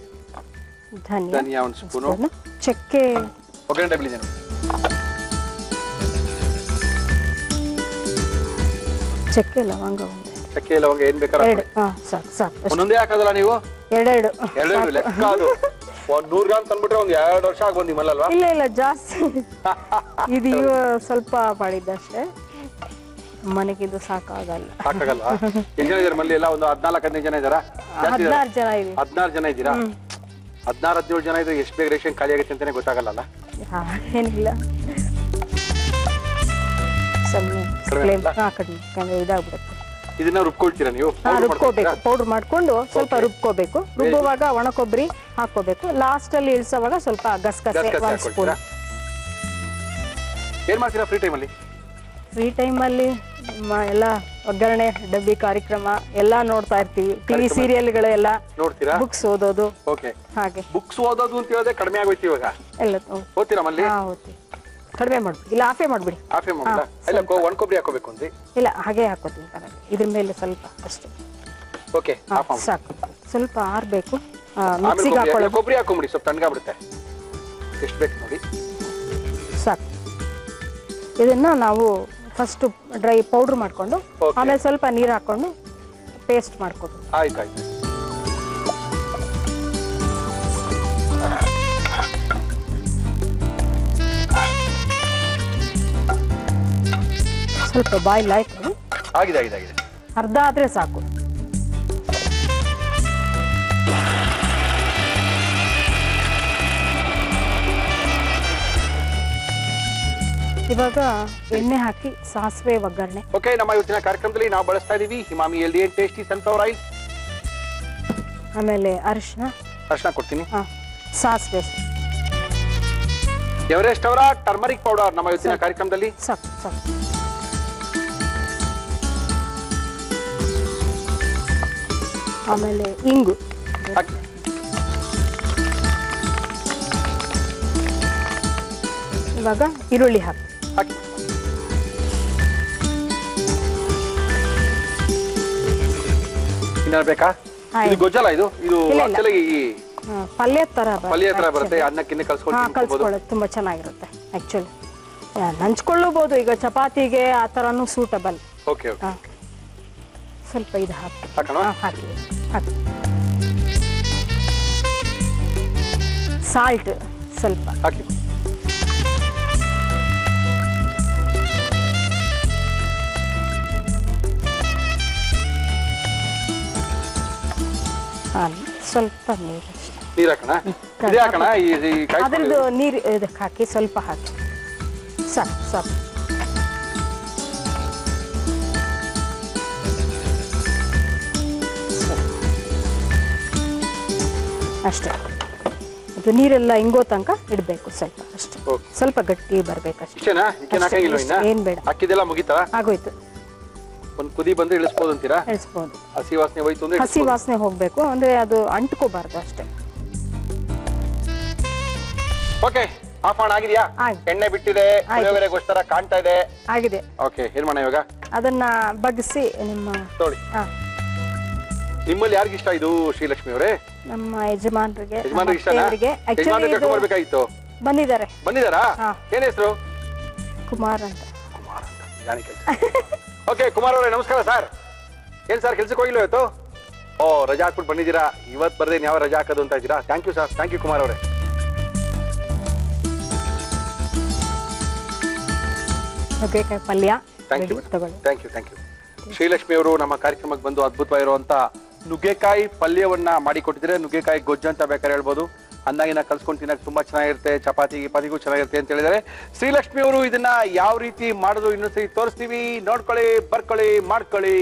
1 ಸ್ಪೂನು, ಚಕ್ಕೆ, ಒಗ್ಗರಣೆ ಡಬ್ಬಿದೆ, ಚಕ್ಕೆ ಲವಂಗ ಏನ್ ಬೇಕಾದ್ರೆ ಸಾಕು. ಒಂದೊಂದೇ ಹಾಕೋದಲ್ಲ ನೀವು? 2 ಲೆಕ್ಕ ಅದು. ಒಂದ್ 100 ಗ್ರಾಮ್ ತಂದ್ಬಿಟ್ರೆ ಒಂದ್ 2 ವರ್ಷ ಆಗ್ಬೋದು ನಿಮ್ಮಲ್ಲಲ್ವಾ? ಇಲ್ಲ ಜಾಸ್ತಿ ಇದು ಸ್ವಲ್ಪ ಮಾಡಿದ್ದಷ್ಟೇ, ಮನೆಗಿದ್ದು ಸಾಕಾಗಲ್ಲ. ಸಾಕಾಗಲ್ವಾ? ಎಷ್ಟು ಜನ ಇದಾರೆ ಮಲ್ಲಿ? ಎಲ್ಲ ಒಂದು 14-15 ಜನ ಇದಾರಾ? 16 ಜನ ಇದೆ. 16 ಜನ ಇದ್ದೀರಾ? 16-17 ಜನ ಇದ್ರೆ ಎಷ್ಟು ಬೇಗ ರೇಷನ್ ಖಾಲಿ ಆಗುತ್ತೆ ಅಂತಾನೆ ಗೊತ್ತಾಗಲ್ಲ. ಏನಿಲ್ಲ, ಇದಾಗ್ಬಿಡುತ್ತೆ. ಇದನ್ನ ರುಬ್ಕೊಳ್ತೀರಾ ನೀವು? ರುಬ್ಕೋಬೇಕು, ಪೌಡರ್ ಮಾಡ್ಕೊಂಡು ಸ್ವಲ್ಪ ರುಬ್ಕೋಬೇಕು. ರುಬ್ಬುವಾಗ ಒಣ ಕೊಬ್ಬರಿ ಹಾಕೋಬೇಕು. ಲಾಸ್ಟ್ ಅಲ್ಲಿ ಇಳಿಸೋವಾಗ ಸ್ವಲ್ಪ ಗಸಗಸೆ 1 ಸ್ಪೂನ್. ಏನ್ ಮಾಡ್ತೀರಾ ಫ್ರೀ ಟೈಮ್ ಅಲ್ಲಿ? ಫ್ರೀ ಟೈಮ್ ಅಲ್ಲಿ ಎಲ್ಲ ಒಗ್ಗರಣೆ, ಡಬ್ಬಿ ಕಾರ್ಯಕ್ರಮ ಎಲ್ಲ ನೋಡ್ತಾ ಇರ್ತೀವಿ. ಟಿವಿ ಸೀರಿಯಲ್ಗಳು ಎಲ್ಲ ನೋಡ್ತೀರಾ? ಬುಕ್ಸ್ ಓದೋದು. ಹಾಗೆ ಬುಕ್ಸ್ ಓದೋದು ಅಂತ ಹೇಳಿದ್ರೆ ಕಡಿಮೆ ಆಗೋಯ್ತು ಇವಾಗ. ಎಲ್ಲ ಓದ್ತೀರಾ ಮಲ್ಲಿ? ಓದ್ತೀವಿ. ಕಡಿಮೆ ಮಾಡ್ಬಿಡಿ, ಇಲ್ಲ ಆಫೇ ಮಾಡ್ಬಿಡಿ. ಆಫೇ ಮಾಡ್ಬಿಡ? ಇಲ್ಲ ಒಣ ಕೊಬ್ಬರಿ ಹಾಕೋಬೇಕು ಅಂದ್ರಿ? ಇಲ್ಲ ಹಾಗೆ ಹಾಕೋತೀನಿ ಇದ್ರ ಮೇಲೆ ಸ್ವಲ್ಪ ಅಷ್ಟೇ. ಓಕೆ, ಸಾಕು. ಸ್ವಲ್ಪ ಆರ್ಬೇಕು. ಕೊಬ್ಬರಿ ಹಾಕೊಂಬಿಡಿ, ಸ್ವಲ್ಪ ತಣ್ಣಗಾಗ್ಬಿಡುತ್ತೆ. ಎಷ್ಟು ಬೇಕು ನೋಡಿ. ಸಾಕು. ಇದನ್ನ ನಾವು ಫಸ್ಟ್ ಡ್ರೈ ಪೌಡರ್ ಮಾಡ್ಕೊಂಡು ಆಮೇಲೆ ಸ್ವಲ್ಪ ನೀರು ಹಾಕೊಂಡು ಪೇಸ್ಟ್ ಮಾಡ್ಕೊಂಡು. ಆಯ್ತಾಯ್ತು. ಸ್ವಲ್ಪ ಬಾಯ್ಲ್ ಆಯ್ತು. ಆಗಿದೆ. ಅರ್ಧ ಆದ್ರೆ ಸಾಕು. ಇವಾಗ ಎಣ್ಣೆ ಹಾಕಿ ಸಾಸಿವೆ ಒಗ್ಗರಣೆ. ಓಕೆ, ನಮ್ಮ ಇವತ್ತಿನ ಕಾರ್ಯಕ್ರಮದಲ್ಲಿ ನಾವು ಬಳಸ್ತಾ ಇದೀವಿ Emami healthy and tasty sunflower oil. ಆಮೇಲೆ ಅರಿಶಿನ ಕೊಡ್ತೀನಿ. ಸಾಸಿವೆ, ಎವರೆಸ್ಟ್ ಅವರ ಟರ್ಮರಿಕ್ ಪೌಡರ್ ನಮ್ಮ ಇವತ್ತಿನ ಕಾರ್ಯಕ್ರಮದಲ್ಲಿ. ಸಾಕು. ಆಮೇಲೆ ಇಂಗು. ಇವಾಗ ಈರುಳ್ಳಿ ಹಾಕಿ. ಇನ್ನ ಬೇಕಾ? ಇದು ಗೊಜ್ಜಲ್ಲ, ಇದು ಪಲ್ಯ ತರ ಬರುತ್ತೆ. ಅನ್ನಕ್ಕಿನ್ನ ಕಲ್ಸ್ಕೊಳ್ಳೋದು ತುಂಬಾ ಚೆನ್ನಾಗಿರುತ್ತೆ. ಆಕ್ಚುಲಿ ನಂಚ್ಕೊಳ್ಳಬಹುದು, ಈಗ ಚಪಾತಿಗೆ ಆ ತರನು ಸೂಟಬಲ್. ಸ್ವಲ್ಪ ಇದು ಹಾಕಿ. ಸಾಲ್ಟ್ ಸ್ವಲ್ಪ ಹಾಕಿ. ಸ್ವಲ್ಪ ನೀರು ಹಾಕೋಣ. ಅದ್ರದ್ದು ನೀರು ಇದಕ್ಕೆ ಹಾಕಿ ಸ್ವಲ್ಪ ಹಾಕಿ. ಸಾಕು. ಅಷ್ಟೇ. ಅದು ನೀರೆಲ್ಲ ಹಿಂಗೋ ತನಕ ಇಡಬೇಕು. ಸ್ವಲ್ಪ ಅಷ್ಟೇ, ಸ್ವಲ್ಪ ಗಟ್ಟಿ ಬರ್ಬೇಕಷ್ಟೇ. ಏನ್ ಬೇಡ. ಆಗೋಯ್ತು. ಒಂದು ಕುದಿ ಬಂದ್ರೆ ಇಳಿಸಬಹುದು ಅಂತೀರಾ? ಇಳಿಸಬಹುದು. ಹಸಿ ವಾಸನೆ ಹೋಯ್ತು ಅಂದ್ರೆ ಹಸಿ ವಾಸನೆ ಹೋಗ್ಬೇಕು, ಅಂದ್ರೆ ಅದು ಅಂಟ್ಕೋಬಾರ್ದು ಅಷ್ಟೇ. ಓಕೆ, ಆಫ್ ಆನ್ ಆಗಿದೆಯಾ? ಎಣ್ಣೆ ಬಿಟ್ಟಿದೆ, ಪುಳಿಯೋಗರೆಗೋಸ್ಕರ ಕಾಣ್ತಾ ಇದೆ. ಆಗಿದೆ. ಓಕೆ, ಏನ್ ಮಾಡೋಣ ಇವಾಗ? ಅದನ್ನ ಬಗ್ಗಿಸಿ ನಿಮ್ಮ ನೋಡಿ. ನಿಮ್ಮಲ್ಲಿ ಯಾರಿಗೆ ಇಷ್ಟ ಇದು ಶ್ರೀಲಕ್ಷ್ಮಿ ಅವರೇ? ನಮ್ಮ ಯಜಮಾನರಿಗೆ. ಬರ್ಬೇಕಾಗಿತ್ತು. ಬಂದಿದ್ದಾರಾ? ಏನ್ ಹೆಸರು? ಕುಮಾರ್ ಅಂತ. ಓಕೆ, ಕುಮಾರ್ ಅವರೇ ನಮಸ್ಕಾರ ಸರ್. ಏನ್ ಸರ್ ಕೆಲ್ಸಕ್ಕೆ ಹೋಗಿಲ್ಲ ಇವತ್ತು? ರಜಾ ಹಾಕ್ಬಿಟ್ಟು ಬಂದಿದ್ದೀರಾ. ಇವತ್ತು ಬರ್ದೇನ್ ಯಾವ ರಜಾ ಹಾಕೋದು ಅಂತ ಇದ್ದೀರಾ? Thank you sir. Thank you Kumar ಅವರೇ. ನುಗ್ಗೆಕಾಯಿ ಪಲ್ಯ. Thank you. ಶ್ರೀಲಕ್ಷ್ಮಿ ಅವರು ನಮ್ಮ ಕಾರ್ಯಕ್ರಮಕ್ಕೆ ಬಂದು ಅದ್ಭುತವಾಗಿರುವಂತ ನುಗ್ಗೆಕಾಯಿ ಪಲ್ಯವನ್ನ ಮಾಡಿಕೊಟ್ಟಿದ್ರೆ, ನುಗ್ಗೆಕಾಯಿ ಗೊಜ್ಜು ಅಂತ ಬೇಕಾದ್ರೆ ಹೇಳ್ಬೋದು. ಅನ್ನಾಗಿನ ಕಲ್ಸ್ಕೊಂಡು ತಿನ್ನಕ್ಕೆ ತುಂಬಾ ಚೆನ್ನಾಗಿರುತ್ತೆ, ಚಪಾತಿಗೂ ಚೆನ್ನಾಗಿರುತ್ತೆ ಅಂತ ಹೇಳಿದರೆ ಶ್ರೀಲಕ್ಷ್ಮಿ ಅವರು ಇದನ್ನ ಯಾವ ರೀತಿ ಮಾಡೋದು ಇನ್ನೊಂದ್ಸರಿ ತೋರಿಸ್ತೀವಿ. ನೋಡ್ಕೊಳ್ಳಿ, ಬರ್ಕೊಳ್ಳಿ, ಮಾಡ್ಕೊಳ್ಳಿ,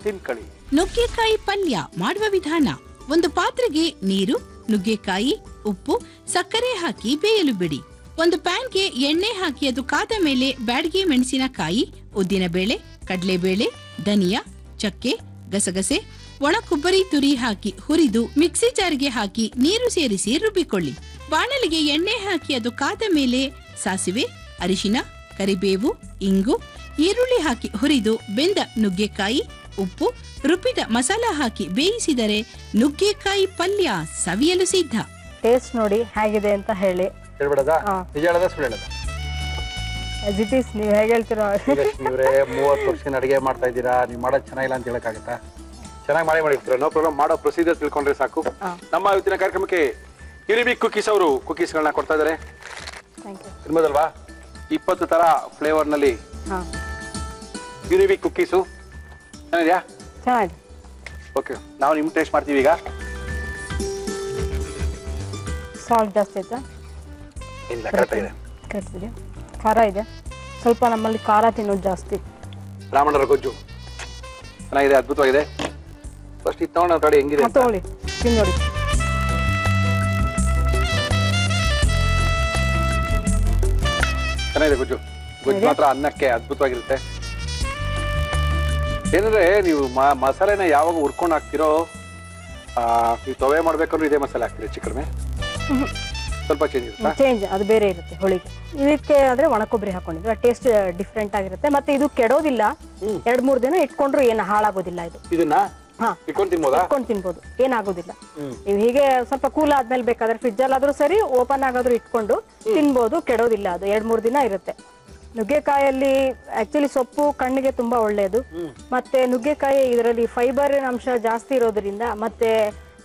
ತಿನ್ಕೊಳ್ಳಿ. ನುಗ್ಗೆಕಾಯಿ ಪಲ್ಯ ಮಾಡುವ ವಿಧಾನ: ಒಂದು ಪಾತ್ರೆಗೆ ನೀರು, ನುಗ್ಗೆಕಾಯಿ, ಉಪ್ಪು, ಸಕ್ಕರೆ ಹಾಕಿ ಬೇಯಲು ಬಿಡಿ. ಒಂದು ಪ್ಯಾನ್ಗೆ ಎಣ್ಣೆ ಹಾಕಿ ಅದು ಕಾದ ಮೇಲೆ ಬ್ಯಾಡಗಿ ಮೆಣಸಿನಕಾಯಿ, ಉದ್ದಿನಬೇಳೆ, ಕಡಲೆಬೇಳೆ, ಧನಿಯಾ, ಚಕ್ಕೆ, ಗಸಗಸೆ, ಒಣ ಕೊಬ್ಬರಿ ತುರಿ ಹಾಕಿ ಹುರಿದು ಮಿಕ್ಸಿ ಜಾರ್ಗೆ ಹಾಕಿ ನೀರು ಸೇರಿಸಿ ರುಬ್ಬಿಕೊಳ್ಳಿ. ಬಾಣಲಿಗೆ ಎಣ್ಣೆ ಹಾಕಿ ಅದು ಕಾದ ಮೇಲೆ ಸಾಸಿವೆ, ಅರಿಶಿನ, ಕರಿಬೇವು, ಇಂಗು, ಈರುಳ್ಳಿ ಹಾಕಿ ಹುರಿದು ಬೆಂದ ನುಗ್ಗೆಕಾಯಿ, ಉಪ್ಪು, ರುಬ್ಬಿದ ಮಸಾಲ ಹಾಕಿ ಬೇಯಿಸಿದರೆ ನುಗ್ಗೆಕಾಯಿ ಪಲ್ಯ ಸವಿಯಲು ಸಿದ್ಧ. ಟೇಸ್ಟ್ ನೋಡಿ ಹೇಗಿದೆ ಅಂತ ಹೇಳಿ. ನೀವು ಹೇಗೆ ಹೇಳ್ತೀರಾ? 30 ವರ್ಷ ಅಡಿಗೆ ಮಾಡ್ತಾ ಇದ್ದೀರಾ, ನೀವು ಮಾಡೋದು ಚೆನ್ನಾಗಿಲ್ಲ ಅಂತ ಹೇಳಕ್ಕಾಗತ್ತಾ? ಚೆನ್ನಾಗಿ ಮಾಡಿರ್ತೀರ. No problem. ಮಾಡೋ ಪ್ರೊಸೀಜರ್ ತಿಳ್ಕೊಂಡ್ರೆ ಸಾಕು. ನಮ್ಮ ಇವತ್ತಿನ ಕಾರ್ಯಕ್ರಮಕ್ಕೆ ಯುನಿಬಿಕ್ ಕುಕೀಸ್ ಅವರು ಕುಕೀಸ್ಗಳನ್ನ ಕೊಡ್ತಾ ಇದ್ದಾರೆ. Thank you. ತಿನ್ಬೋದಲ್ವಾ? 20 ತರ ಫ್ಲೇವರ್ ನಲ್ಲಿ ಯುನಿಬಿಕ್ ಕುಕೀಸು. ಚೆನ್ನಾಗಿದೆಯಾ? ಚೆನ್ನಾಗಿದೆ. ಓಕೆ, ನಾವು ನಿಮ್ಗೆ ಟೇಸ್ಟ್ ಮಾಡ್ತೀವಿ ಈಗ. ಸಾಲ್ಟ್ ಜಾಸ್ತಿ ಆಯ್ತಾ? ಇಲ್ಲ, ಕರೆಕ್ಟ್ ಇದೆ. ಕರೆಕ್ಟ್ ಇದೆ. ಖಾರ ಇದೆ ಸ್ವಲ್ಪ, ನಮ್ಮಲ್ಲಿ ಖಾರ ತಿನ್ನೋದು ಜಾಸ್ತಿ. ಬ್ರಾಹ್ಮಣರ ಗೊಜ್ಜು ಚೆನ್ನಾಗಿದೆ, ಅದ್ಭುತವಾಗಿದೆ. ಫಸ್ಟ್ ಇದು ತಗೊಂಡು ಕಡೆ ಹೆಂಗಿದೆ ಅಂತ ತಗೊಳ್ಳಿ, ತಿಂದು ನೋಡಿ. ಚೆನ್ನಾಗಿದೆ ಗೊಜ್ಜು. ಗೊಜ್ಜು ಮಾತ್ರ ಅನ್ನಕ್ಕೆ ಅದ್ಭುತವಾಗಿರುತ್ತೆ. ಏನಂದ್ರೆ ನೀವು ಮಸಾಲೆನ ಯಾವಾಗ ಹುರ್ಕೊಂಡು ಹಾಕ್ತಿರೋ, ನೀವು ತೊವೆ ಮಾಡ್ಬೇಕಂದ್ರೆ ಇದೇ ಮಸಾಲೆ ಹಾಕ್ತೀರಿ ಹೆಚ್ಚು ಕಡಿಮೆ? ಸ್ವಲ್ಪ ಚೇಂಜ್ ಇರುತ್ತೆ. ಚೇಂಜ್ ಅದು ಬೇರೆ ಇರುತ್ತೆ ಹೋಳಿಗೆ. ಇದಕ್ಕೆ ಆದ್ರೆ ಒಣ ಕೊಬ್ಬರಿ ಹಾಕೊಂಡಿದ್ರೆ ಟೇಸ್ಟ್ ಡಿಫ್ರೆಂಟ್ ಆಗಿರುತ್ತೆ. ಮತ್ತೆ ಇದು ಕೆಡೋದಿಲ್ಲ, 2-3 ದಿನ ಇಟ್ಕೊಂಡ್ರು ಏನು ಹಾಳಾಗೋದಿಲ್ಲ. ಇದು ಇದನ್ನ ಇಟ್ಕೊಂಡು ತಿನ್ಬೋದಾ? ಇಟ್ಕೊಂಡು ತಿನ್ಬೋದು, ಏನಾಗೋದಿಲ್ಲ. ನೀವು ಹೀಗೆ ಸ್ವಲ್ಪ ಕೂಲ್ ಆದ್ಮೇಲೆ ಬೇಕಾದ್ರೆ ಫ್ರಿಜ್ ಅಲ್ಲಾದ್ರೂ ಸರಿ, ಓಪನ್ ಆಗಾದ್ರೂ ಇಟ್ಕೊಂಡು ತಿನ್ಬೋದು, ಕೆಡೋದಿಲ್ಲ. ಅದು 2-3 ದಿನ ಇರುತ್ತೆ. ನುಗ್ಗೆಕಾಯಲ್ಲಿ ಆಕ್ಚುಲಿ ಸೊಪ್ಪು ಕಣ್ಣಿಗೆ ತುಂಬಾ ಒಳ್ಳೆಯದು. ಮತ್ತೆ ನುಗ್ಗೆಕಾಯಿ ಇದರಲ್ಲಿ ಫೈಬರ್ ಅಂಶ ಜಾಸ್ತಿ ಇರೋದ್ರಿಂದ ಮತ್ತೆ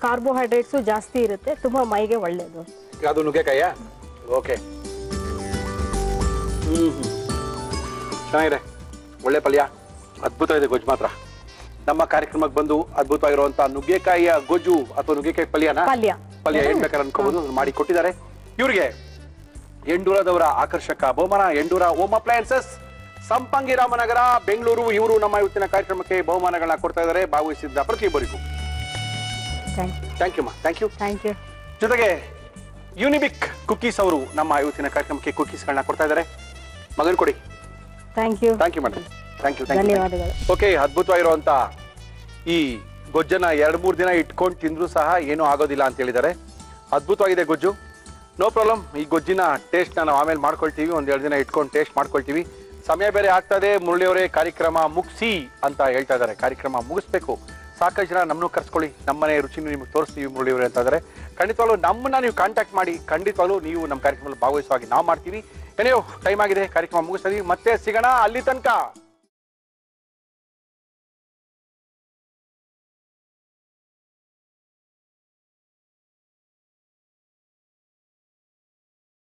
ಕಾರ್ಬೋಹೈಡ್ರೇಟ್ಸ್ ಜಾಸ್ತಿ ಇರುತ್ತೆ, ತುಂಬಾ ಮೈಗೆ ಒಳ್ಳೆಯದು. ಅದು ನುಗ್ಗೆಕಾಯ. ಓಕೆ, ಚೆನ್ನಾಗಿದೆ, ಒಳ್ಳೆ ಪಲ್ಯ, ಅದ್ಭುತ ಇದೆ ಗೊಜ್ಜು ಮಾತ್ರ. ನಮ್ಮ ಕಾರ್ಯಕ್ರಮಕ್ಕೆ ಬಂದು ಅದ್ಭುತವಾಗಿರುವಂತಹ ನುಗ್ಗೆಕಾಯಿಯ ಗೊಜ್ಜು ಅಥವಾ ನುಗ್ಗೆಕಾಯಿ ಪಲ್ಯ ಏನ್ ಬೇಕಾದ್ರೆ ಅನ್ಕೋಬಹುದು, ಮಾಡಿ ಕೊಟ್ಟಿದ್ದಾರೆ. ಇವ್ರಿಗೆ ಎಂಡೂರದವರ ಆಕರ್ಷಕ ಬಹುಮಾನ ಎಂಡೂರ ಹೋಮ್ ಅಪ್ಲಯನ್ಸಸ್, ಸಂಪಂಗಿ ರಾಮನಗರ, ಬೆಂಗಳೂರು. ಇವರು ನಮ್ಮ ಇವತ್ತಿನ ಕಾರ್ಯಕ್ರಮಕ್ಕೆ ಬಹುಮಾನಗಳನ್ನ ಕೊಡ್ತಾ ಇದ್ದಾರೆ ಭಾಗವಹಿಸಿದ್ದ ಪ್ರತಿಯೊಬ್ಬರಿಗೂ. Thank you. Thank you. ಜೊತೆಗೆ ಯುನಿಬಿಕ್ ಕುಕೀಸ್ ಅವರು ನಮ್ಮ ಇವತ್ತಿನ ಕಾರ್ಯಕ್ರಮಕ್ಕೆ ಕುಕೀಸ್ಗಳನ್ನ ಕೊಡ್ತಾ ಇದ್ದಾರೆ. ಮಗನ್ ಕೊಡಿ. Thank you madam. Thank you. ಧನ್ಯವಾದಗಳು. ಓಕೆ, ಅದ್ಭುತವಾಗಿರುವಂತ ಈ ಗೊಜ್ಜನ್ನ 2-3 ದಿನ ಇಟ್ಕೊಂಡು ತಿಂದ್ರು ಸಹ ಏನೂ ಆಗೋದಿಲ್ಲ ಅಂತ ಹೇಳಿದ್ದಾರೆ. ಅದ್ಭುತವಾಗಿದೆ ಗೊಜ್ಜು, ನೋ ಪ್ರಾಬ್ಲಮ್. ಈ ಗೊಜ್ಜಿನ ಟೇಸ್ಟ್ ನಾವು ಆಮೇಲೆ ಮಾಡ್ಕೊಳ್ತೀವಿ, 1-2 ದಿನ ಇಟ್ಕೊಂಡು ಟೇಸ್ಟ್ ಮಾಡ್ಕೊಳ್ತೀವಿ. ಸಮಯ ಬೇರೆ ಆಗ್ತದೆ. ಮುರಳಿಯವರೇ ಕಾರ್ಯಕ್ರಮ ಮುಗಿಸಿ ಅಂತ ಹೇಳ್ತಾ ಇದ್ದಾರೆ. ಕಾರ್ಯಕ್ರಮ ಮುಗಿಸ್ಬೇಕು, ಸಾಕಷ್ಟು ಜನ ನಮ್ಮನ್ನು ಕರ್ಸ್ಕೊಳ್ಳಿ, ನಮ್ಮನೆ ರುಚಿನೂ ನಿಮ್ಗೆ ತೋರಿಸ್ತೀವಿ ಮುರಳಿಯವರೇ ಅಂತ ಇದ್ದಾರೆ. ಖಂಡಿತವಾಗ್ಲೂ ನಮ್ಮನ್ನ ನೀವು ಕಾಂಟ್ಯಾಕ್ಟ್ ಮಾಡಿ, ಖಂಡಿತವಾಗ್ಲೂ ನೀವು ನಮ್ಮ ಕಾರ್ಯಕ್ರಮದಲ್ಲಿ ಭಾಗವಹಿಸುವಾಗಿ ನಾವು ಮಾಡ್ತೀವಿ. ಏನೇ ಟೈಮ್ ಆಗಿದೆ, ಕಾರ್ಯಕ್ರಮ ಮುಗಿಸ್ತೀವಿ, ಮತ್ತೆ ಸಿಗೋಣ. ಅಲ್ಲಿ ತನಕ